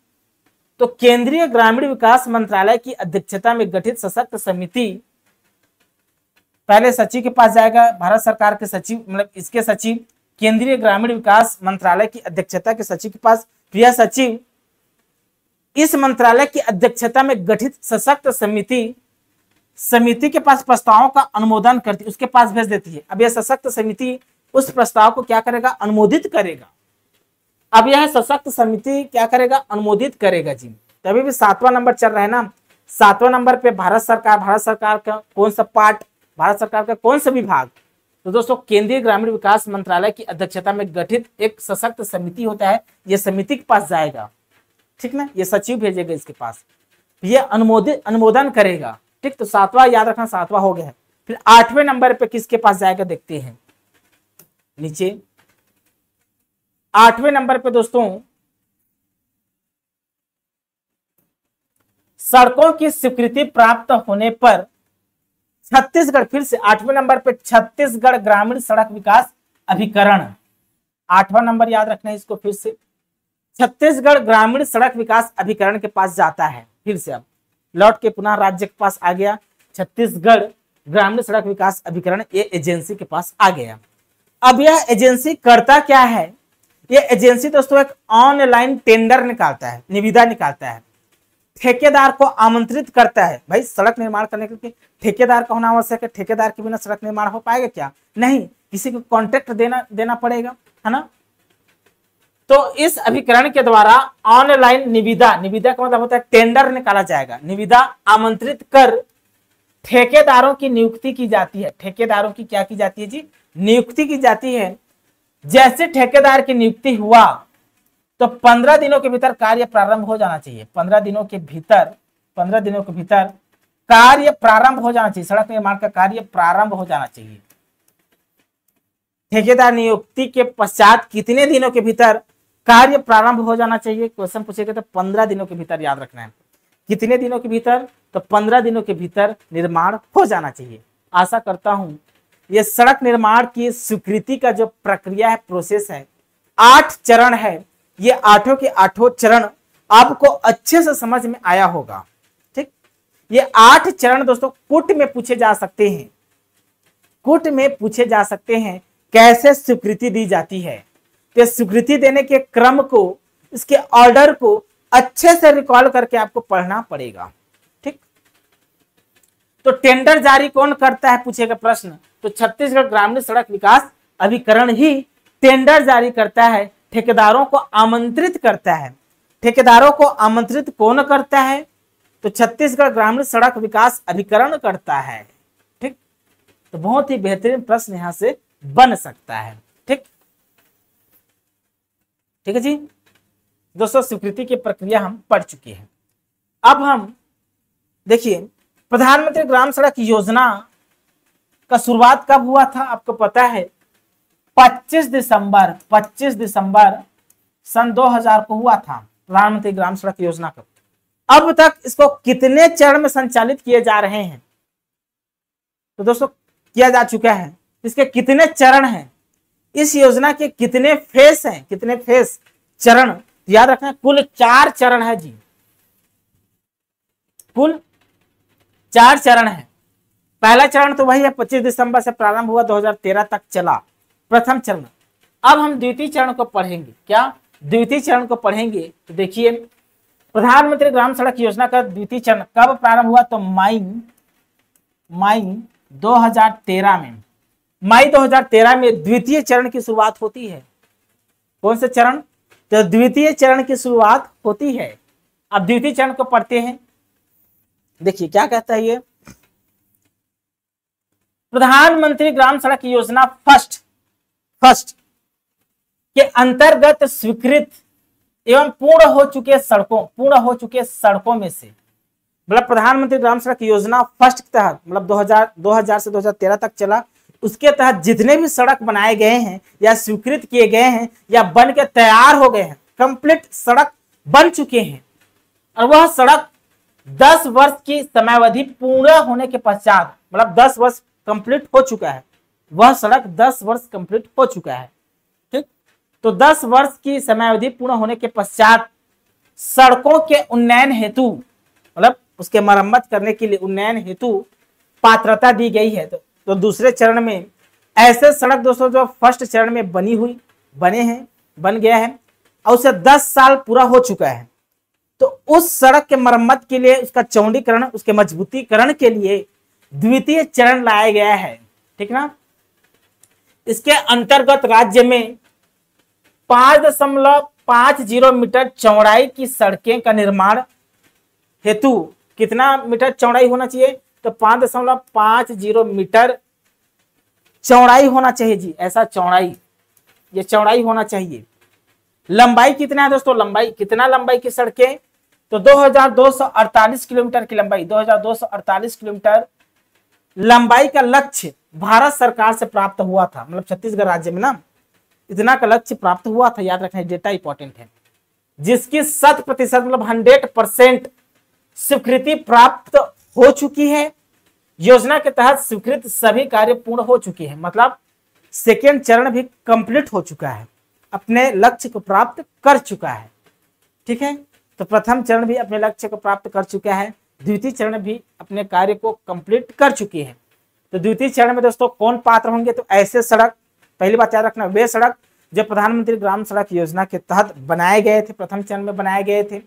तो केंद्रीय ग्रामीण विकास मंत्रालय की अध्यक्षता में गठित सशक्त समिति पहले सचिव के पास जाएगा। भारत सरकार के सचिव मतलब इसके सचिव केंद्रीय ग्रामीण विकास मंत्रालय की अध्यक्षता के सचिव के पास, प्रिय सचिव इस मंत्रालय की अध्यक्षता में गठित सशक्त समिति के पास प्रस्तावों का अनुमोदन करती, उसके पास भेज देती है। अब यह सशक्त समिति उस प्रस्ताव को क्या करेगा? अनुमोदित करेगा। अब यह सशक्त समिति क्या करेगा? अनुमोदित करेगा जी। तभी भी 7वां नंबर चल रहा है ना। 7वां नंबर पे भारत सरकार का कौन सा पार्ट, भारत सरकार का कौन सा विभाग? तो दोस्तों केंद्रीय ग्रामीण विकास मंत्रालय की अध्यक्षता में गठित एक सशक्त समिति होता है, यह समिति के पास जाएगा, ठीक ना। ये सचिव भेजेगा इसके पास, ये अनुमोदन करेगा, ठीक। तो 7वां याद रखना, 7वां हो गया है। फिर 8वें नंबर पे किसके पास जाएगा देखते हैं नीचे। 8वें नंबर पे दोस्तों सड़कों की स्वीकृति प्राप्त होने पर छत्तीसगढ़, फिर से 8वें नंबर पे छत्तीसगढ़ ग्रामीण सड़क विकास अभिकरण, 8वां नंबर याद रखना है इसको, फिर से छत्तीसगढ़ ग्रामीण सड़क विकास अभिकरण के पास जाता है। फिर से अब लौट के पुनः राज्य के पास आ गया, छत्तीसगढ़ ग्रामीण सड़क विकास अभिकरण ये एजेंसी के पास आ गया। अब यह एजेंसी करता क्या है? ये एजेंसी दोस्तों एक ऑनलाइन टेंडर निकालता है, निविदा निकालता है, ठेकेदार को आमंत्रित करता है। भाई सड़क निर्माण करने के लिए ठेकेदार का होना आवश्यक है, ठेकेदार के बिना सड़क निर्माण हो पाएगा क्या? नहीं, किसी को कॉन्ट्रैक्ट देना पड़ेगा, है ना। तो इस अभिकरण के द्वारा ऑनलाइन निविदा का मतलब होता है टेंडर निकाला जाएगा। निविदा आमंत्रित कर ठेकेदारों की नियुक्ति की जाती है। ठेकेदारों की क्या की जाती है जी? नियुक्ति की जाती है। जैसे ठेकेदार की नियुक्ति हुआ तो 15 दिनों के भीतर कार्य प्रारंभ हो जाना चाहिए। 15 दिनों के भीतर कार्य प्रारंभ हो जाना चाहिए, सड़क निर्माण का कार्य प्रारंभ हो जाना चाहिए। ठेकेदार नियुक्ति के पश्चात कितने दिनों के भीतर कार्य प्रारंभ हो जाना चाहिए? क्वेश्चन पूछेगा तो 15 दिनों के भीतर याद रखना है। कितने दिनों के भीतर? तो 15 दिनों के भीतर निर्माण हो जाना चाहिए। आशा करता हूं ये सड़क निर्माण की स्वीकृति का जो प्रक्रिया है, प्रोसेस है, 8 चरण है, ये 8 के 8 चरण आपको अच्छे से समझ में आया होगा, ठीक। ये 8 चरण दोस्तों कुट में पूछे जा सकते हैं, कुट में पूछे जा सकते हैं कैसे स्वीकृति दी जाती है। तो स्वीकृति देने के क्रम को, इसके ऑर्डर को अच्छे से रिकॉल करके आपको पढ़ना पड़ेगा। ठीक, तो टेंडर जारी कौन करता है पूछेगा प्रश्न, तो छत्तीसगढ़ ग्रामीण सड़क विकास अभिकरण ही टेंडर जारी करता है, ठेकेदारों को आमंत्रित करता है। ठेकेदारों को आमंत्रित कौन करता है, तो छत्तीसगढ़ ग्रामीण सड़क विकास अभिकरण करता है। ठीक, तो बहुत ही बेहतरीन प्रश्न यहां से बन सकता है। ठीक, ठीक है जी दोस्तों, स्वीकृति की प्रक्रिया हम पढ़ चुके हैं। अब हम देखिए प्रधानमंत्री ग्राम सड़क योजना का शुरुआत कब हुआ था, आपको पता है 25 दिसंबर सन 2000 को हुआ था प्रधानमंत्री ग्राम सड़क योजना का। अब तक इसको कितने चरण में संचालित किए जा रहे हैं, तो दोस्तों किया जा चुका है। इसके कितने चरण हैं, इस योजना के कितने फेस हैं, कितने फेस चरण, याद रखना कुल 4 चरण है जी, कुल 4 चरण है। पहला चरण तो वही है 25 दिसंबर से प्रारंभ हुआ 2013 तक चला, प्रथम चरण। अब हम द्वितीय चरण को पढ़ेंगे। क्या द्वितीय चरण को पढ़ेंगे, तो देखिए प्रधानमंत्री ग्राम सड़क योजना का द्वितीय चरण कब प्रारंभ हुआ, तो मई 2013 में, मई 2013 में द्वितीय चरण की शुरुआत होती है। कौन से चरण, तो द्वितीय चरण की शुरुआत होती है। अब द्वितीय चरण को पढ़ते हैं, देखिए क्या कहता है ये, प्रधानमंत्री ग्राम सड़क योजना फर्स्ट के अंतर्गत स्वीकृत एवं पूर्ण हो चुके सड़कों में से, मतलब प्रधानमंत्री ग्राम सड़क योजना फर्स्ट के तहत, मतलब 2000 से 2013 तक चला, उसके तहत जितने भी सड़क बनाए गए हैं या स्वीकृत किए गए हैं या बन के तैयार हो गए हैं, कंप्लीट सड़क बन चुके हैं, और वह सड़क 10 वर्ष की समयावधि पूर्ण होने के पश्चात, मतलब 10 वर्ष कंप्लीट हो चुका है, वह सड़क 10 वर्ष कंप्लीट हो चुका है। ठीक, तो 10 वर्ष की समयावधि पूर्ण होने के पश्चात सड़कों के उन्नयन हेतु, मतलब उसके मरम्मत करने के लिए उन्नयन हेतु पात्रता दी गई है। तो दूसरे चरण में ऐसे सड़क दोस्तों जो फर्स्ट चरण में बन गया है और उसे 10 साल पूरा हो चुका है, तो उस सड़क के मरम्मत के लिए, उसका चौड़ीकरण, उसके मजबूतीकरण के लिए द्वितीय चरण लाया गया है। ठीक ना, इसके अंतर्गत राज्य में 5.50 मीटर चौड़ाई की सड़कें का निर्माण हेतु कितना मीटर चौड़ाई होना चाहिए, तो 5.50 मीटर चौड़ाई होना चाहिए जी, ऐसा चौड़ाई, ये चौड़ाई होना चाहिए। लंबाई कितना है दोस्तों, लंबाई की सड़कें, तो 2248 किलोमीटर की लंबाई, 2248 किलोमीटर लंबाई का लक्ष्य भारत सरकार से प्राप्त हुआ था, मतलब छत्तीसगढ़ राज्य में ना इतना का लक्ष्य प्राप्त हुआ था, याद रखना डेटा इंपॉर्टेंट है, जिसकी 100% मतलब 100% स्वीकृति प्राप्त हो चुकी है। योजना के तहत स्वीकृत सभी कार्य पूर्ण हो चुके हैं, मतलब सेकेंड चरण भी कंप्लीट हो चुका है, अपने लक्ष्य को प्राप्त कर चुका है। ठीक है, तो प्रथम चरण भी अपने लक्ष्य को प्राप्त कर चुका है, द्वितीय चरण भी अपने कार्य को कंप्लीट कर चुकी है। तो द्वितीय चरण में दोस्तों कौन पात्र होंगे, तो ऐसे सड़क, पहली बात याद रखना, वे सड़क जो प्रधानमंत्री ग्राम सड़क योजना के तहत बनाए गए थे, प्रथम चरण में बनाए गए थे।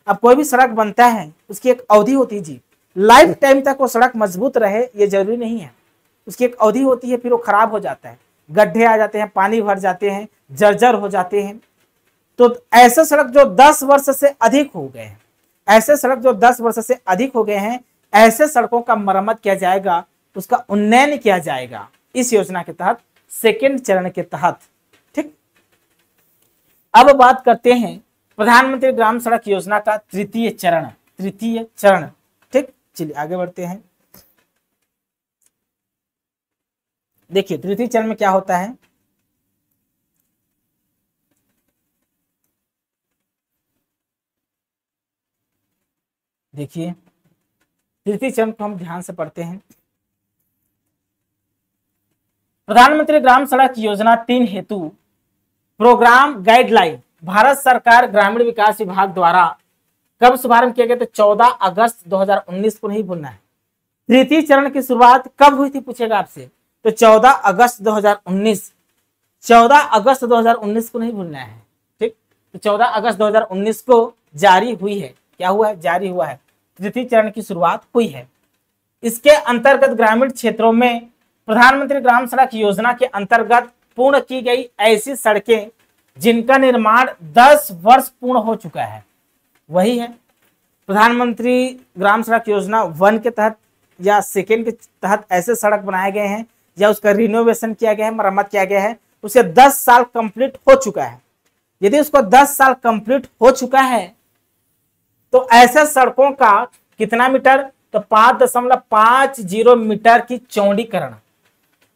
अब कोई भी सड़क बनता है उसकी एक अवधि होती है जी, लाइफ टाइम तक वो सड़क मजबूत रहे ये जरूरी नहीं है, उसकी एक अवधि होती है, फिर वो खराब हो जाता है, गड्ढे आ जाते हैं, पानी भर जाते हैं, जर्जर हो जाते हैं। तो ऐसे सड़क जो 10 वर्ष से अधिक हो गए हैं, ऐसे सड़क जो 10 वर्ष से अधिक हो गए हैं, ऐसे सड़कों का मरम्मत किया जाएगा, उसका उन्नयन किया जाएगा इस योजना के तहत, सेकेंड चरण के तहत। ठीक, अब बात करते हैं प्रधानमंत्री ग्राम सड़क योजना का तृतीय चरण। ठीक, चलिए आगे बढ़ते हैं। देखिए तृतीय चरण में क्या होता है, देखिए तृतीय चरण को हम ध्यान से पढ़ते हैं। प्रधानमंत्री ग्राम सड़क योजना 3 हेतु प्रोग्राम गाइडलाइन भारत सरकार ग्रामीण विकास विभाग द्वारा कब शुभारंभ किया गया, तो 14 अगस्त 2019 को नहीं भूलना है। तृतीय चरण की शुरुआत कब हुई थी पूछेगा आपसे, तो 14 अगस्त 2019 14 अगस्त 2019 को नहीं भूलना है, ठीक। तो 14 अगस्त 2019 को जारी हुई है, क्या हुआ है, जारी हुआ है, तृतीय चरण की शुरुआत हुई है। इसके अंतर्गत ग्रामीण क्षेत्रों में प्रधानमंत्री ग्राम सड़क योजना के अंतर्गत पूर्ण की गई ऐसी सड़कें जिनका निर्माण 10 वर्ष पूर्ण हो चुका है, वही है प्रधानमंत्री ग्राम सड़क योजना 1 के तहत या 2 के तहत ऐसे सड़क बनाए गए हैं या उसका रिनोवेशन किया गया है, मरम्मत किया गया है, उसे 10 साल कंप्लीट हो चुका है। यदि उसको 10 साल कंप्लीट हो चुका है तो ऐसे सड़कों का कितना मीटर, तो 5.50 मीटर की चौड़ीकरण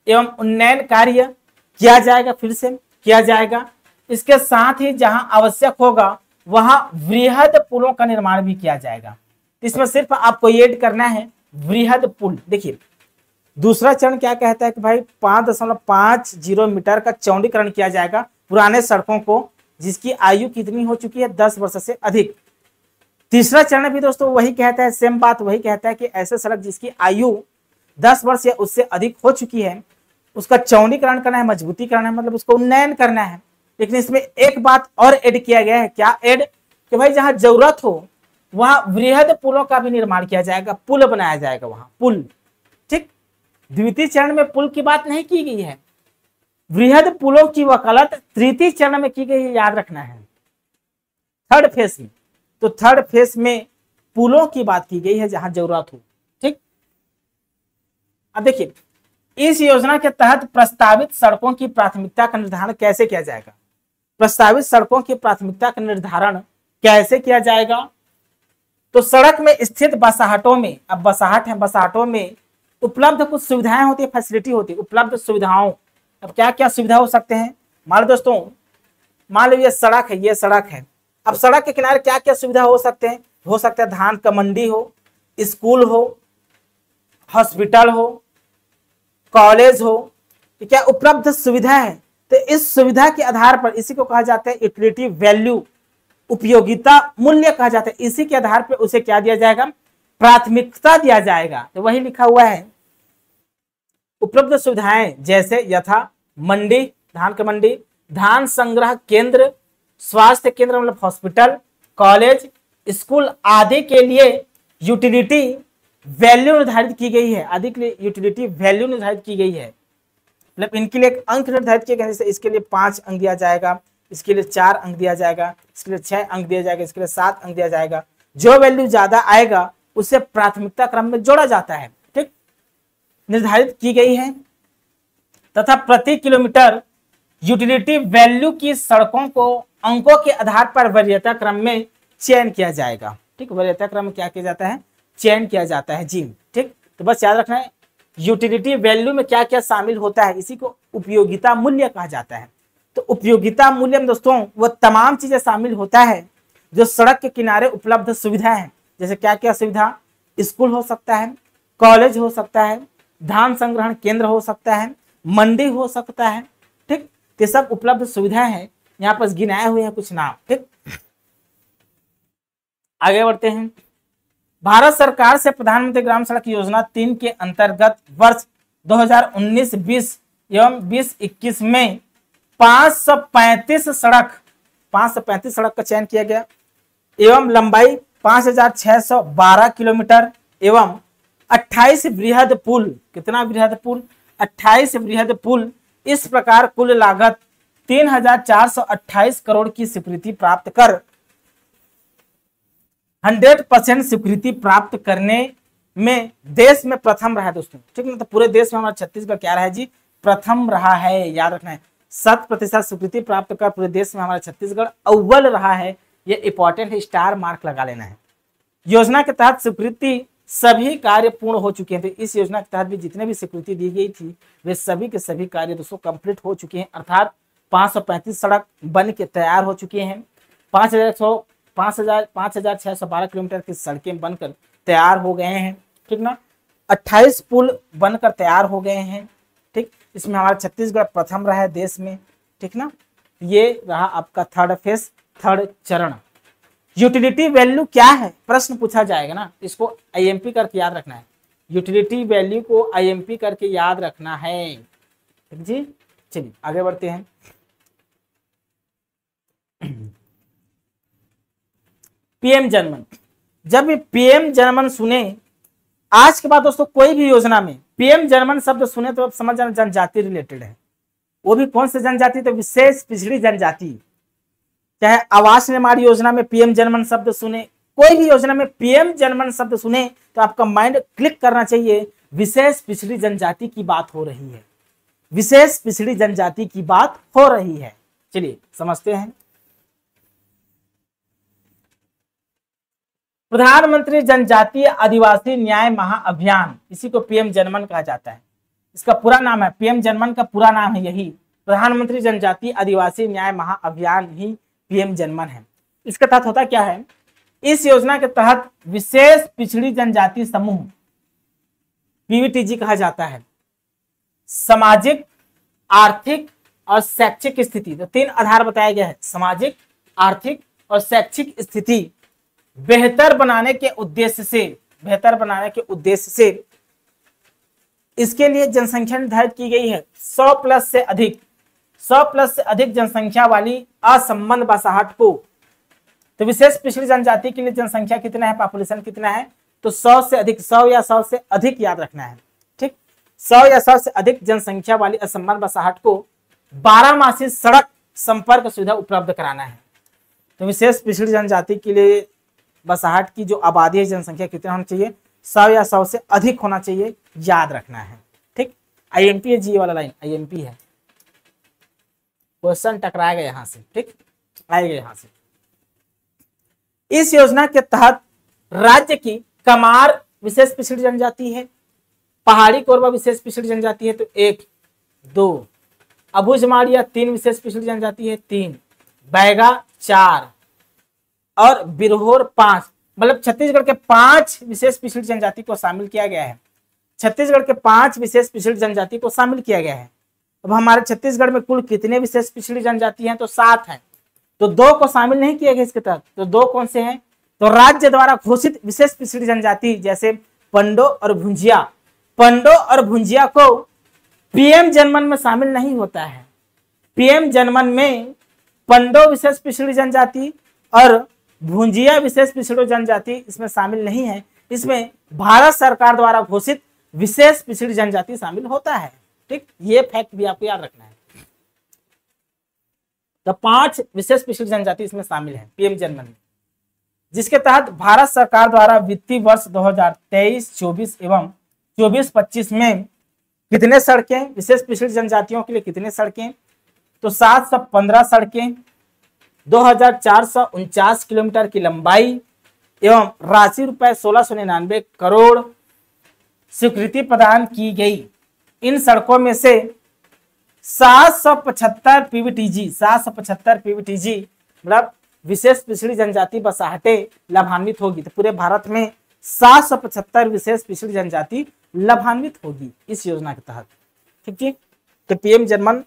एवं उन्नयन कार्य किया जाएगा, फिर से किया जाएगा। इसके साथ ही जहां आवश्यक होगा वहां वृहद पुलों का निर्माण भी किया जाएगा। इसमें सिर्फ आपको ऐड करना है वृहद पुल। देखिए दूसरा चरण क्या कहता है कि भाई 5.50 मीटर का चौड़ीकरण किया जाएगा पुराने सड़कों को जिसकी आयु कितनी हो चुकी है, 10 वर्ष से अधिक। तीसरा चरण भी दोस्तों वही कहता है, सेम बात वही कहता है कि ऐसे सड़क जिसकी आयु 10 वर्ष या उससे अधिक हो चुकी है उसका चौड़ीकरण करना है, मजबूतीकरण है, मतलब उसको उन्नयन करना है। लेकिन इसमें एक बात और ऐड किया गया है, क्या ऐड, कि भाई जहां जरूरत हो वहां वृहद पुलों का भी निर्माण किया जाएगा, पुल बनाया जाएगा वहां, पुल, ठीक। द्वितीय चरण में पुल की बात नहीं की गई है, वृहद पुलों की वकालत तृतीय चरण में की गई है, याद रखना है, थर्ड फेज में। तो थर्ड फेज में पुलों की बात की गई है जहां जरूरत हो, ठीक। अब देखिए इस योजना के तहत प्रस्तावित सड़कों की प्राथमिकता का निर्धारण कैसे किया जाएगा, प्रस्तावित सड़कों की प्राथमिकता का निर्धारण कैसे किया जाएगा। तो सड़क में स्थित बसाहटों में, अब बसाहट है, बसाहटों में उपलब्ध कुछ सुविधाएं होती है, फैसिलिटी होती है, उपलब्ध सुविधाओं। अब क्या क्या सुविधा हो सकते हैं, मान लो दोस्तों, मान लो ये सड़क है, ये सड़क है, अब सड़क के किनारे क्या क्या सुविधा हो सकते हैं, हो सकता है धान का मंडी हो, स्कूल हो, हॉस्पिटल हो, कॉलेज हो, क्या उपलब्ध सुविधा है। तो इस सुविधा के आधार पर इसी को कहा जाता है यूटिलिटी वैल्यू, उपयोगिता मूल्य कहा जाता है। इसी के आधार पर उसे क्या दिया जाएगा, प्राथमिकता दिया जाएगा। तो वही लिखा हुआ है उपलब्ध सुविधाएं जैसे यथा मंडी, धान की मंडी, धान संग्रह केंद्र, स्वास्थ्य केंद्र मतलब हॉस्पिटल, कॉलेज, स्कूल आदि के लिए यूटिलिटी वैल्यू निर्धारित की गई है, आदि के लिए यूटिलिटी वैल्यू निर्धारित की गई है, मतलब इनके लिए एक अंक निर्धारित किए गए। जैसे इसके लिए 5 अंक दिया जाएगा, इसके लिए 4 अंक दिया जाएगा, इसके लिए 6 अंक दिया जाएगा, इसके लिए 7 अंक दिया जाएगा। जो वैल्यू ज्यादा आएगा उसे प्राथमिकता क्रम में जोड़ा जाता है, ठीक, निर्धारित की गई है। तथा प्रति किलोमीटर यूटिलिटी वैल्यू की सड़कों को अंकों के आधार पर वरीयता क्रम में चयन किया जाएगा, ठीक, वरीयता क्रम में क्या किया जाता है, चयन किया जाता है जी, ठीक। तो बस याद रखना है यूटिलिटी वैल्यू में क्या क्या शामिल होता है, इसी को उपयोगिता मूल्य कहा जाता है। तो उपयोगिता मूल्य में दोस्तों वो तमाम चीजें शामिल होता है जो सड़क के किनारे उपलब्ध सुविधा है। जैसे क्या क्या सुविधा, स्कूल हो सकता है, कॉलेज हो सकता है, धान संग्रहण केंद्र हो सकता है, मंडी हो सकता है, ठीक। ये सब उपलब्ध सुविधाएं हैं, यहाँ पर गिनाए हुए हैं कुछ नाम, ठीक। आगे बढ़ते हैं। भारत सरकार से प्रधानमंत्री ग्राम सड़क योजना 3 के अंतर्गत वर्ष 2019-20 एवं 20-21 में 535 सड़क का चयन किया गया एवं लंबाई 5612 किलोमीटर एवं 28 वृहद पुल, कितना वृहद पुल, 28 वृहद पुल। इस प्रकार कुल लागत 3428 करोड़ की स्वीकृति प्राप्त कर 100% स्वीकृति प्राप्त करने में देश में प्रथम रहा है दोस्तों, ठीक है। तो पूरे देश में हमारा छत्तीसगढ़ क्या रहा है जी, प्रथम रहा है, याद रखना है। 100% स्वीकृति प्राप्त कर पूरे देश में हमारा छत्तीसगढ़ अव्वल रहा है, ये इंपॉर्टेंट है, स्टार मार्क लगा लेना है। योजना के तहत स्वीकृति सभी कार्य पूर्ण हो चुके हैं। तो इस योजना के तहत भी जितने भी स्वीकृति दी गई थी वे सभी के सभी कार्य दोस्तों कंप्लीट हो चुके हैं, अर्थात 535 सड़क बन के तैयार हो चुके हैं, 5612 किलोमीटर की सड़कें बनकर तैयार हो गए हैं, ठीक ना। 28 पुल बनकर तैयार हो गए हैं, ठीक। इसमें हमारा छत्तीसगढ़ प्रथम रहा है देश में, ठीक ना। ये रहा आपका थर्ड फेज, थर्ड चरण। यूटिलिटी वैल्यू क्या है, प्रश्न पूछा जाएगा ना, इसको आईएमपी करके याद रखना है। यूटिलिटी वैल्यू को आईएमपी करके याद रखना है, ठीक जी। चलिए आगे बढ़ते हैं। पीएम जनमन, जब भी पीएम जनमन सुने, आज के बाद दोस्तों कोई भी योजना में पीएम जनमन शब्द सुने तो आप समझ जाना जनजाति रिलेटेड है। वो भी कौन सी जनजाति, तो विशेष पिछड़ी जनजाति। चाहे आवास निर्माण योजना में पीएम जनमन शब्द सुने, कोई भी योजना में पीएम जनमन शब्द सुने तो आपका माइंड क्लिक करना चाहिए, विशेष पिछड़ी जनजाति की बात हो रही है, विशेष पिछड़ी जनजाति की बात हो रही है। चलिए समझते हैं। प्रधानमंत्री जनजातीय आदिवासी न्याय महाअभियान, इसी को पीएम जनमन कहा जाता है। इसका पूरा नाम है, पीएम जनमन का पूरा नाम है यही, प्रधानमंत्री जनजातीय आदिवासी न्याय महाअभियान ही पीएम जनमन है। इसके तहत होता क्या है, इस योजना के तहत विशेष पिछड़ी जनजाति समूह, पीवीटीजी कहा जाता है, सामाजिक, आर्थिक और शैक्षिक स्थिति, तो 3 आधार बताया गया है, सामाजिक, आर्थिक और शैक्षिक स्थिति बेहतर बनाने के उद्देश्य से इसके लिए जनसंख्या निर्धारित की गई है 100 प्लस से अधिक जनसंख्या वाली असंबद्ध बसाहट को। तो विशेष पिछड़ी जनजाति के लिए जनसंख्या कितना है, पॉपुलेशन कितना है, तो 100 से अधिक, 100 या 100 से अधिक याद रखना है, ठीक। 100 या 100 से अधिक जनसंख्या वाली असंबद्ध बसाहट को 12 मासी सड़क संपर्क सुविधा उपलब्ध कराना है। तो विशेष पिछड़ी जनजाति के लिए बसाहट की जो आबादी है, जनसंख्या कितना होना चाहिए, 100 या 100 से अधिक होना चाहिए, याद रखना है, ठीक। आईएमपी है जी वाला लाइन, आईएमपी है, क्वेश्चन टकराएगा यहां से, ठीक, आएगा यहां से। इस योजना के तहत राज्य की कमार विशेष पिछड़ी जनजाति है, पहाड़ी कोरबा विशेष पिछड़ी जनजाति है, तो 1, 2, अबुझमाड़िया 3 विशेष पिछड़ी जनजाति है, 3, बैगा 4 और बिरहोर 5, मतलब छत्तीसगढ़ के 5 विशेष पिछड़ी जनजाति को शामिल किया गया है। छत्तीसगढ़ के 5 विशेष पिछड़ी जनजाति को शामिल किया गया है। अब हमारे छत्तीसगढ़ में कुल कितने विशेष पिछड़ी जनजाति हैं, तो 7 हैं, तो 2 को शामिल नहीं किया गया इसके तहत। तो 2 कौन से हैं, तो राज्य द्वारा घोषित विशेष पिछड़ी जनजाति जैसे पंडो और भुंजिया, पंडो और भुंजिया को पीएम जनमन में शामिल नहीं होता है। पीएम जनमन में पंडो विशेष पिछड़ी जनजाति और भुंजिया विशेष पिछड़ी जनजाति इसमें शामिल नहीं है, इसमें भारत सरकार द्वारा घोषित विशेष पिछड़ी जनजाति शामिल होता है, ठीक। ये फैक्ट भी आपको याद रखना है। तो 5 विशेष पिछड़ी जनजाति इसमें शामिल है पीएम जनमन में, जिसके तहत भारत सरकार द्वारा वित्तीय वर्ष 2023-24 एवं 24-25 में कितने सड़कें, विशेष पिछड़ी जनजातियों के लिए कितने सड़कें, तो 715 सड़कें, 2449 किलोमीटर की लंबाई एवं राशि रुपए 1699 करोड़ स्वीकृति प्रदान की गई। इन सड़कों में से 775 पीवीटीजी, 775 पीवीटीजी मतलब विशेष पिछड़ी जनजाति बसाहटें लाभान्वित होगी। तो पूरे भारत में 775 विशेष पिछड़ी जनजाति लाभान्वित होगी इस योजना के तहत, ठीक है। तो पीएम जनमन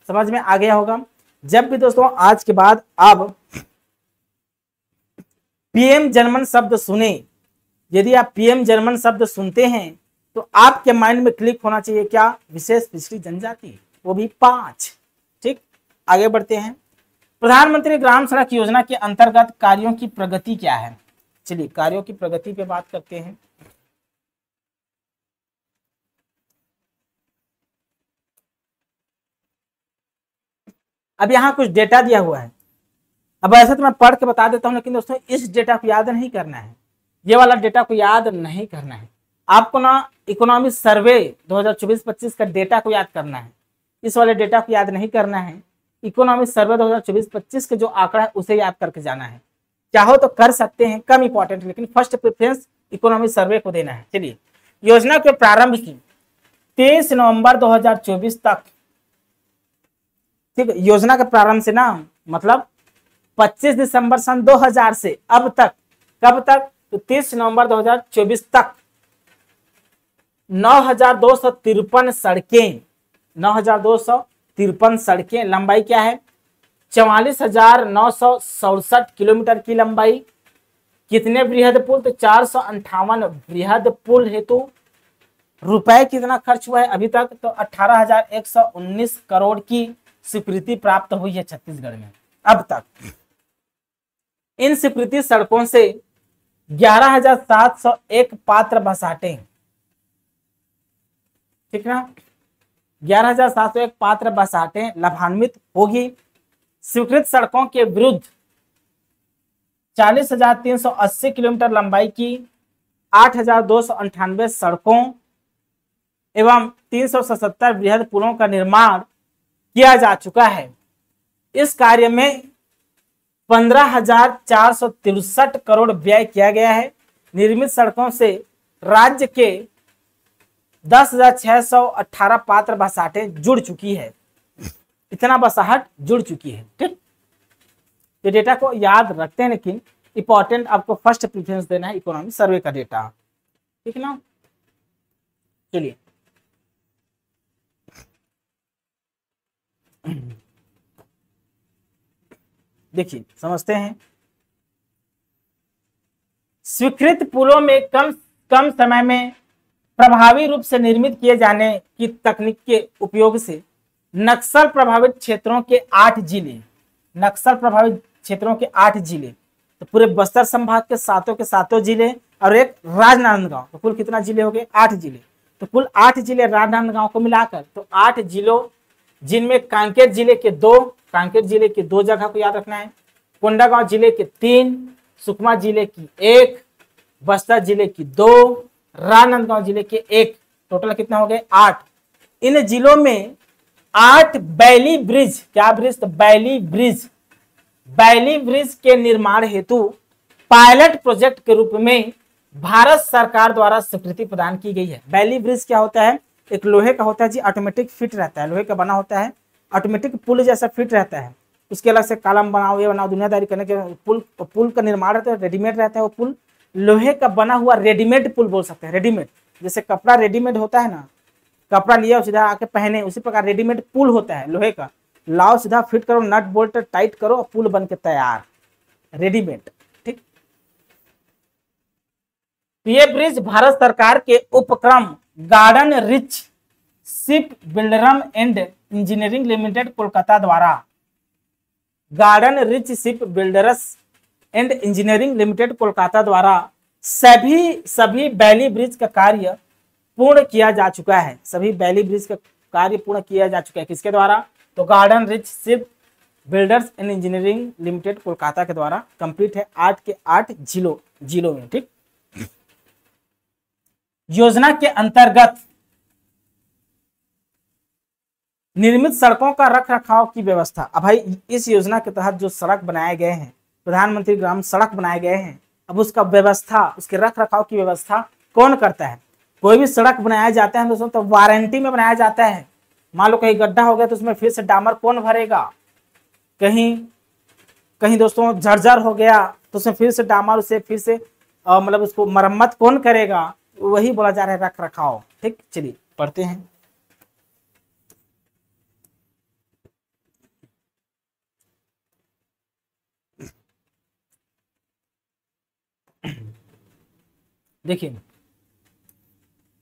समझ में आ गया होगा। जब भी दोस्तों आज के बाद आप पीएम जनमन शब्द सुने, यदि आप पीएम जनमन शब्द सुनते हैं तो आपके माइंड में क्लिक होना चाहिए क्या, विशेष पिछड़ी जनजाति, वो भी 5, ठीक। आगे बढ़ते हैं। प्रधानमंत्री ग्राम सड़क योजना के अंतर्गत कार्यों की प्रगति क्या है, चलिए कार्यों की प्रगति पे बात करते हैं। अब यहाँ कुछ डेटा दिया हुआ है, अब ऐसा तो मैं पढ़ के बता देता हूँ, लेकिन दोस्तों इस डेटा को याद नहीं करना है, ये वाला डेटा को याद नहीं करना है आपको ना। इकोनॉमिक सर्वे 2024-25 का डेटा को याद करना है, इस वाले डेटा को याद नहीं करना है। इकोनॉमिक सर्वे 2024-25 के जो आंकड़ा है उसे याद करके जाना है। चाहो तो कर सकते हैं, कम इंपॉर्टेंट, लेकिन फर्स्ट प्रेफरेंस इकोनॉमिक सर्वे को देना है। चलिए, योजना के प्रारंभ की 23 नवंबर 2024 तक, ठीक है। योजना के प्रारंभ से ना मतलब 25 दिसंबर सन 2000 से अब तक, कब तक, तो 30 नवंबर 2024 तक 9253 सड़कें, 9253 सड़कें, लंबाई क्या है 44,967 किलोमीटर की लंबाई। कितने वृहद पुल, तो 458 वृहद पुल हेतु रुपए कितना खर्च हुआ है अभी तक, तो 18,119 करोड़ की स्वीकृति प्राप्त हुई है छत्तीसगढ़ में अब तक। इन स्वीकृति सड़कों से 11,701 पात्र बसाहटें, ठीक ना, 11,701 पात्र बसाहटें लाभान्वित होगी। स्वीकृत सड़कों के विरुद्ध 40,380 किलोमीटर लंबाई की 8,298 सड़कों एवं 377 बृहद पुलों का निर्माण किया जा चुका है। इस कार्य में 15,463 करोड़ व्यय किया गया है। निर्मित सड़कों से राज्य के 10,618 पात्र बसाहटें जुड़ चुकी है। इतना बसाहट जुड़ चुकी है। ठीक, ये डेटा को याद रखते हैं, लेकिन इंपॉर्टेंट आपको फर्स्ट प्रेफरेंस देना है इकोनॉमी सर्वे का डेटा, ठीक ना। चलिए देखिए समझते हैं। स्वीकृत पुलों में कम समय में प्रभावी रूप से निर्मित किए जाने की तकनीक के उपयोग से नक्सल प्रभावित क्षेत्रों के 8 जिले, नक्सल प्रभावित क्षेत्रों के 8 जिले, तो पूरे बस्तर संभाग के सातों जिले और एक राजनांदगांव, तो कुल कितना जिले हो गए? 8 जिले। तो कुल 8 जिले राजनांदगांव को मिलाकर, तो 8 जिलों, जिनमें कांकेर जिले के 2 जगह को याद रखना है, कोंडागांव जिले के 3, सुकमा जिले की 1, बस्तर जिले की 2, राजनांदगांव जिले के 1, टोटल कितना हो गए? 8। इन जिलों में 8 बैली ब्रिज, क्या ब्रिज? तो बैली ब्रिज के निर्माण हेतु पायलट प्रोजेक्ट के रूप में भारत सरकार द्वारा स्वीकृति प्रदान की गई है। बैली ब्रिज क्या होता है? एक लोहे का होता है जी, ऑटोमेटिक फिट रहता है, लोहे का बना होता है, ऑटोमेटिक पुल जैसा फिट रहता है, उसके अलग से कॉलम बनाओ, ये बनाओ, दुनियादारी करने के पुल का निर्माण रहता है, रेडीमेड रहता है वो पुल, लोहे का बना हुआ रेडीमेड पुल बोल सकते हैं। रेडीमेड, जैसे कपड़ा रेडीमेड होता है ना, कपड़ा लिया सीधा आके पहने, उसी प्रकार रेडीमेड पुल होता है लोहे का, लाओ सीधा फिट करो, नट बोल्ट टाइट करो, पुल बन के तैयार, रेडीमेड। ठीक, ये ब्रिज भारत सरकार के उपक्रम Garden Reach Ship Builders and Engineering Limited Kolkata द्वारा, Garden Reach Ship Builders and Engineering Limited Kolkata द्वारा सभी बैली ब्रिज का कार्य पूर्ण किया जा चुका है। सभी बैली ब्रिज का कार्य पूर्ण किया जा चुका है। किसके द्वारा? तो garden Reach Ship Builders and Engineering Limited Kolkata के द्वारा कंप्लीट है, 8 के 8 जिलों में। ठीक, योजना के अंतर्गत निर्मित सड़कों का रख रखाव की व्यवस्था। अब भाई इस योजना के तहत जो सड़क बनाए गए हैं, प्रधानमंत्री ग्राम सड़क बनाए गए हैं, अब उसका व्यवस्था, उसके रख रखाव की व्यवस्था कौन करता है? कोई भी सड़क बनाया जाता है दोस्तों तो वारंटी में बनाया जाता है। मान लो कहीं गड्ढा हो गया तो उसमें फिर से डामर कौन भरेगा? कहीं दोस्तों जर्जर हो गया तो उसमें फिर से डामर, उसे फिर से मतलब उसको मरम्मत कौन करेगा? वही बोला जा रहा है रख रखाव। ठीक, चलिए पढ़ते हैं। देखिए,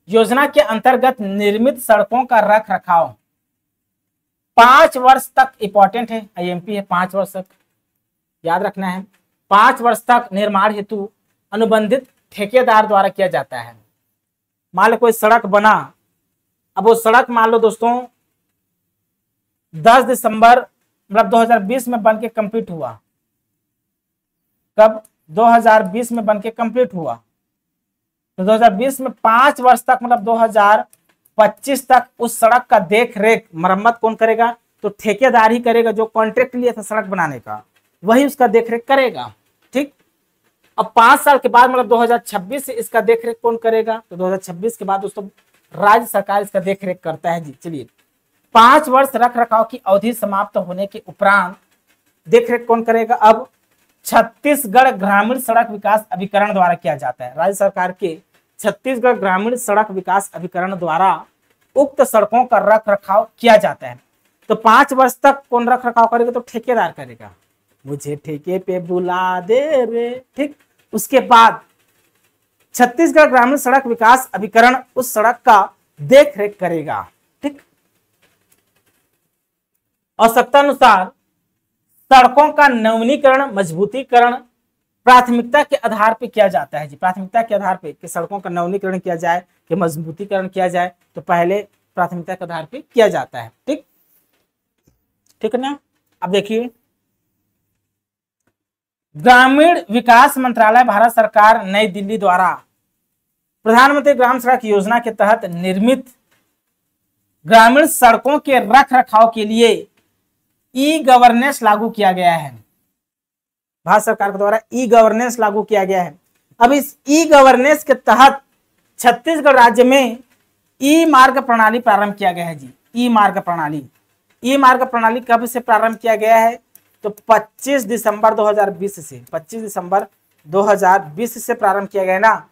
योजना के अंतर्गत निर्मित सड़कों का रख रखाव 5 वर्ष तक इंपॉर्टेंट है, आईएमपी है, 5 वर्ष तक याद रखना है। 5 वर्ष तक निर्माण हेतु अनुबंधित ठेकेदार द्वारा किया जाता है। मान लो कोई सड़क बना, अब वो सड़क मान लो दोस्तों 10 दिसंबर मतलब 2020 में बनके कंप्लीट हुआ। कब? 2020 में बनके कंप्लीट हुआ। तो 2020 में 5 वर्ष तक मतलब 2025 तक उस सड़क का देख रेख मरम्मत कौन करेगा? तो ठेकेदार ही करेगा, जो कॉन्ट्रैक्ट लिया था सड़क बनाने का वही उसका देख रेख करेगा। ठीक, अब 5 साल के बाद मतलब 2026 से इसका देख रेख कौन करेगा? तो 2026 के बाद दोस्तों राज्य सरकार इसका देख रेख करता है जी। चलिए, 5 वर्ष रख रखाव की अवधि समाप्त होने के उपरांत देख रेख कौन करेगा? अब छत्तीसगढ़ ग्रामीण सड़क विकास अभिकरण द्वारा किया जाता है। राज्य सरकार के छत्तीसगढ़ ग्रामीण सड़क विकास अभिकरण द्वारा उक्त सड़कों का रख रखाव किया जाता है। तो 5 वर्ष तक कौन रख रखाव करेगा? तो ठेकेदार करेगा, मुझे ठेके पे बुला दे रे। ठीक, उसके बाद छत्तीसगढ़ ग्रामीण सड़क विकास अभिकरण उस सड़क का देख रेख करेगा। ठीक, आवश्यकता अनुसार सड़कों का नवीनीकरण मजबूतीकरण प्राथमिकता के आधार पर किया जाता है जी। प्राथमिकता के आधार पर कि सड़कों का नवीनीकरण किया जाए कि मजबूतीकरण किया जाए, तो पहले प्राथमिकता के आधार पर किया जाता है। ठीक, ठीक है ना। अब देखिए, ग्रामीण विकास मंत्रालय भारत सरकार नई दिल्ली द्वारा प्रधानमंत्री ग्राम सड़क योजना के तहत निर्मित ग्रामीण सड़कों के रख रखाव के लिए ई गवर्नेंस लागू किया गया है। भारत सरकार के द्वारा ई गवर्नेंस लागू किया गया है। अब इस ई गवर्नेंस के तहत छत्तीसगढ़ राज्य में ई मार्ग प्रणाली प्रारंभ किया गया है जी। ई मार्ग प्रणाली, ई मार्ग प्रणाली कब से प्रारंभ किया गया है? तो 25 दिसंबर 2020 से, 25 दिसंबर 2020 से प्रारंभ किया गया है ना।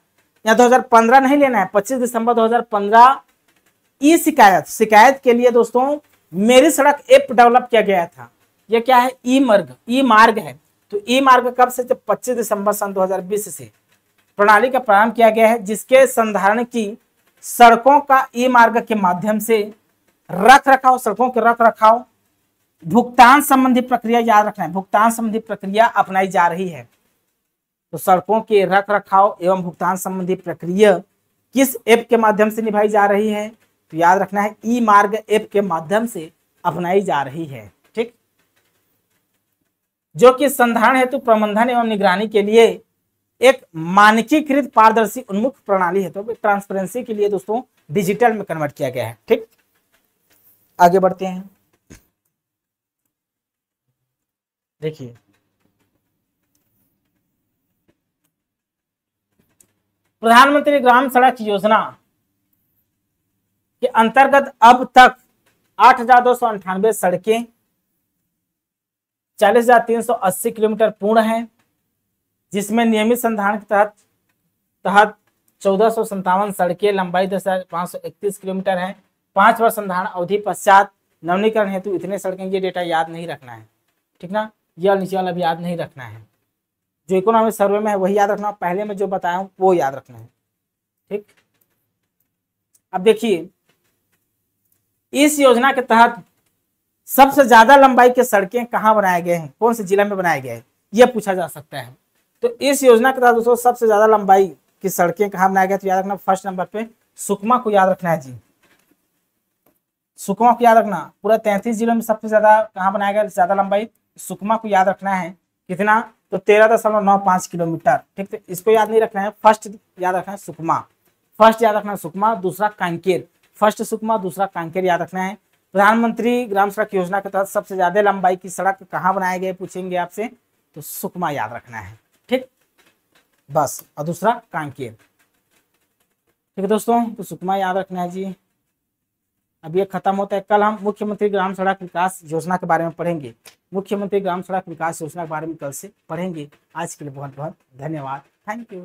यहाँ 2015 नहीं लेना है, 25 दिसंबर 2015 ई शिकायत के लिए दोस्तों मेरी सड़क ऐप डेवलप किया गया था। ये क्या है? ई मार्ग है। तो ई मार्ग कब से? 25 दिसंबर सन 2020 से प्रणाली का प्रारंभ किया गया है, जिसके संधारण की सड़कों का ई मार्ग के माध्यम से रख रखाव, सड़कों के रख रखाव, भुगतान संबंधी प्रक्रिया, याद रखना है, भुगतान संबंधी प्रक्रिया अपनाई जा रही है। तो सड़कों के रख रखाव एवं भुगतान संबंधी प्रक्रिया किस ऐप के माध्यम से निभाई जा रही है? तो याद रखना है, ई मार्ग ऐप के माध्यम से अपनाई जा रही है। ठीक, जो कि संधारण हेतु प्रबंधन एवं निगरानी के लिए एक मानकीकृत पारदर्शी उन्मुख प्रणाली है। तो ट्रांसपेरेंसी के लिए दोस्तों डिजिटल में कन्वर्ट किया गया है। ठीक, आगे बढ़ते हैं। देखिए, प्रधानमंत्री ग्राम सड़क योजना के अंतर्गत अब तक 8,298 सड़कें, 40,380 किलोमीटर पूर्ण हैं, जिसमें नियमित संधारण के तहत 1457 सड़कें, लंबाई 10,531 किलोमीटर है। 5 वर्ष संधारण अवधि पश्चात नवीनीकरण हेतु इतने सड़कें, ये डेटा याद नहीं रखना है। ठीक ना, ये नीचे वाला भी याद नहीं रखना है। जो इकोनॉमिक सर्वे में है वही याद रखना, पहले में जो बताया हूं वो याद रखना है। ठीक, अब देखिए, इस योजना के तहत सबसे ज्यादा लंबाई के सड़कें कहां बनाए गए हैं, कौन से जिला में बनाए गए हैं, यह पूछा जा सकता है। तो इस योजना के तहत दोस्तों सबसे ज्यादा लंबाई की सड़कें कहां बनाए गए? तो याद रखना, फर्स्ट नंबर पे सुकमा को याद रखना है जी। सुकमा को याद रखना, पूरा 33 जिलों में सबसे ज्यादा कहां बनाया गया ज्यादा लंबाई? सुकमा को याद रखना है। कितना? तो 13.95 किलोमीटर। ठीक, तो इसको याद नहीं रखना है, फर्स्ट याद रखना है सुकमा, फर्स्ट याद रखना है सुकमा, दूसरा कांकेर, फर्स्ट सुकमा, दूसरा कांकेर याद रखना है। प्रधानमंत्री ग्राम सड़क योजना के तहत सबसे ज्यादा लंबाई की सड़क कहाँ बनाए गए पूछेंगे आपसे, तो सुकमा याद रखना है। ठीक, बस, और दूसरा कांकेर। ठीक है दोस्तों, तो सुकमा याद रखना है जी। अब ये खत्म होता है। कल हम मुख्यमंत्री ग्राम सड़क विकास योजना के बारे में पढ़ेंगे। मुख्यमंत्री ग्राम सड़क विकास योजना के बारे में कल से पढ़ेंगे। आज के लिए बहुत बहुत धन्यवाद। Thank you.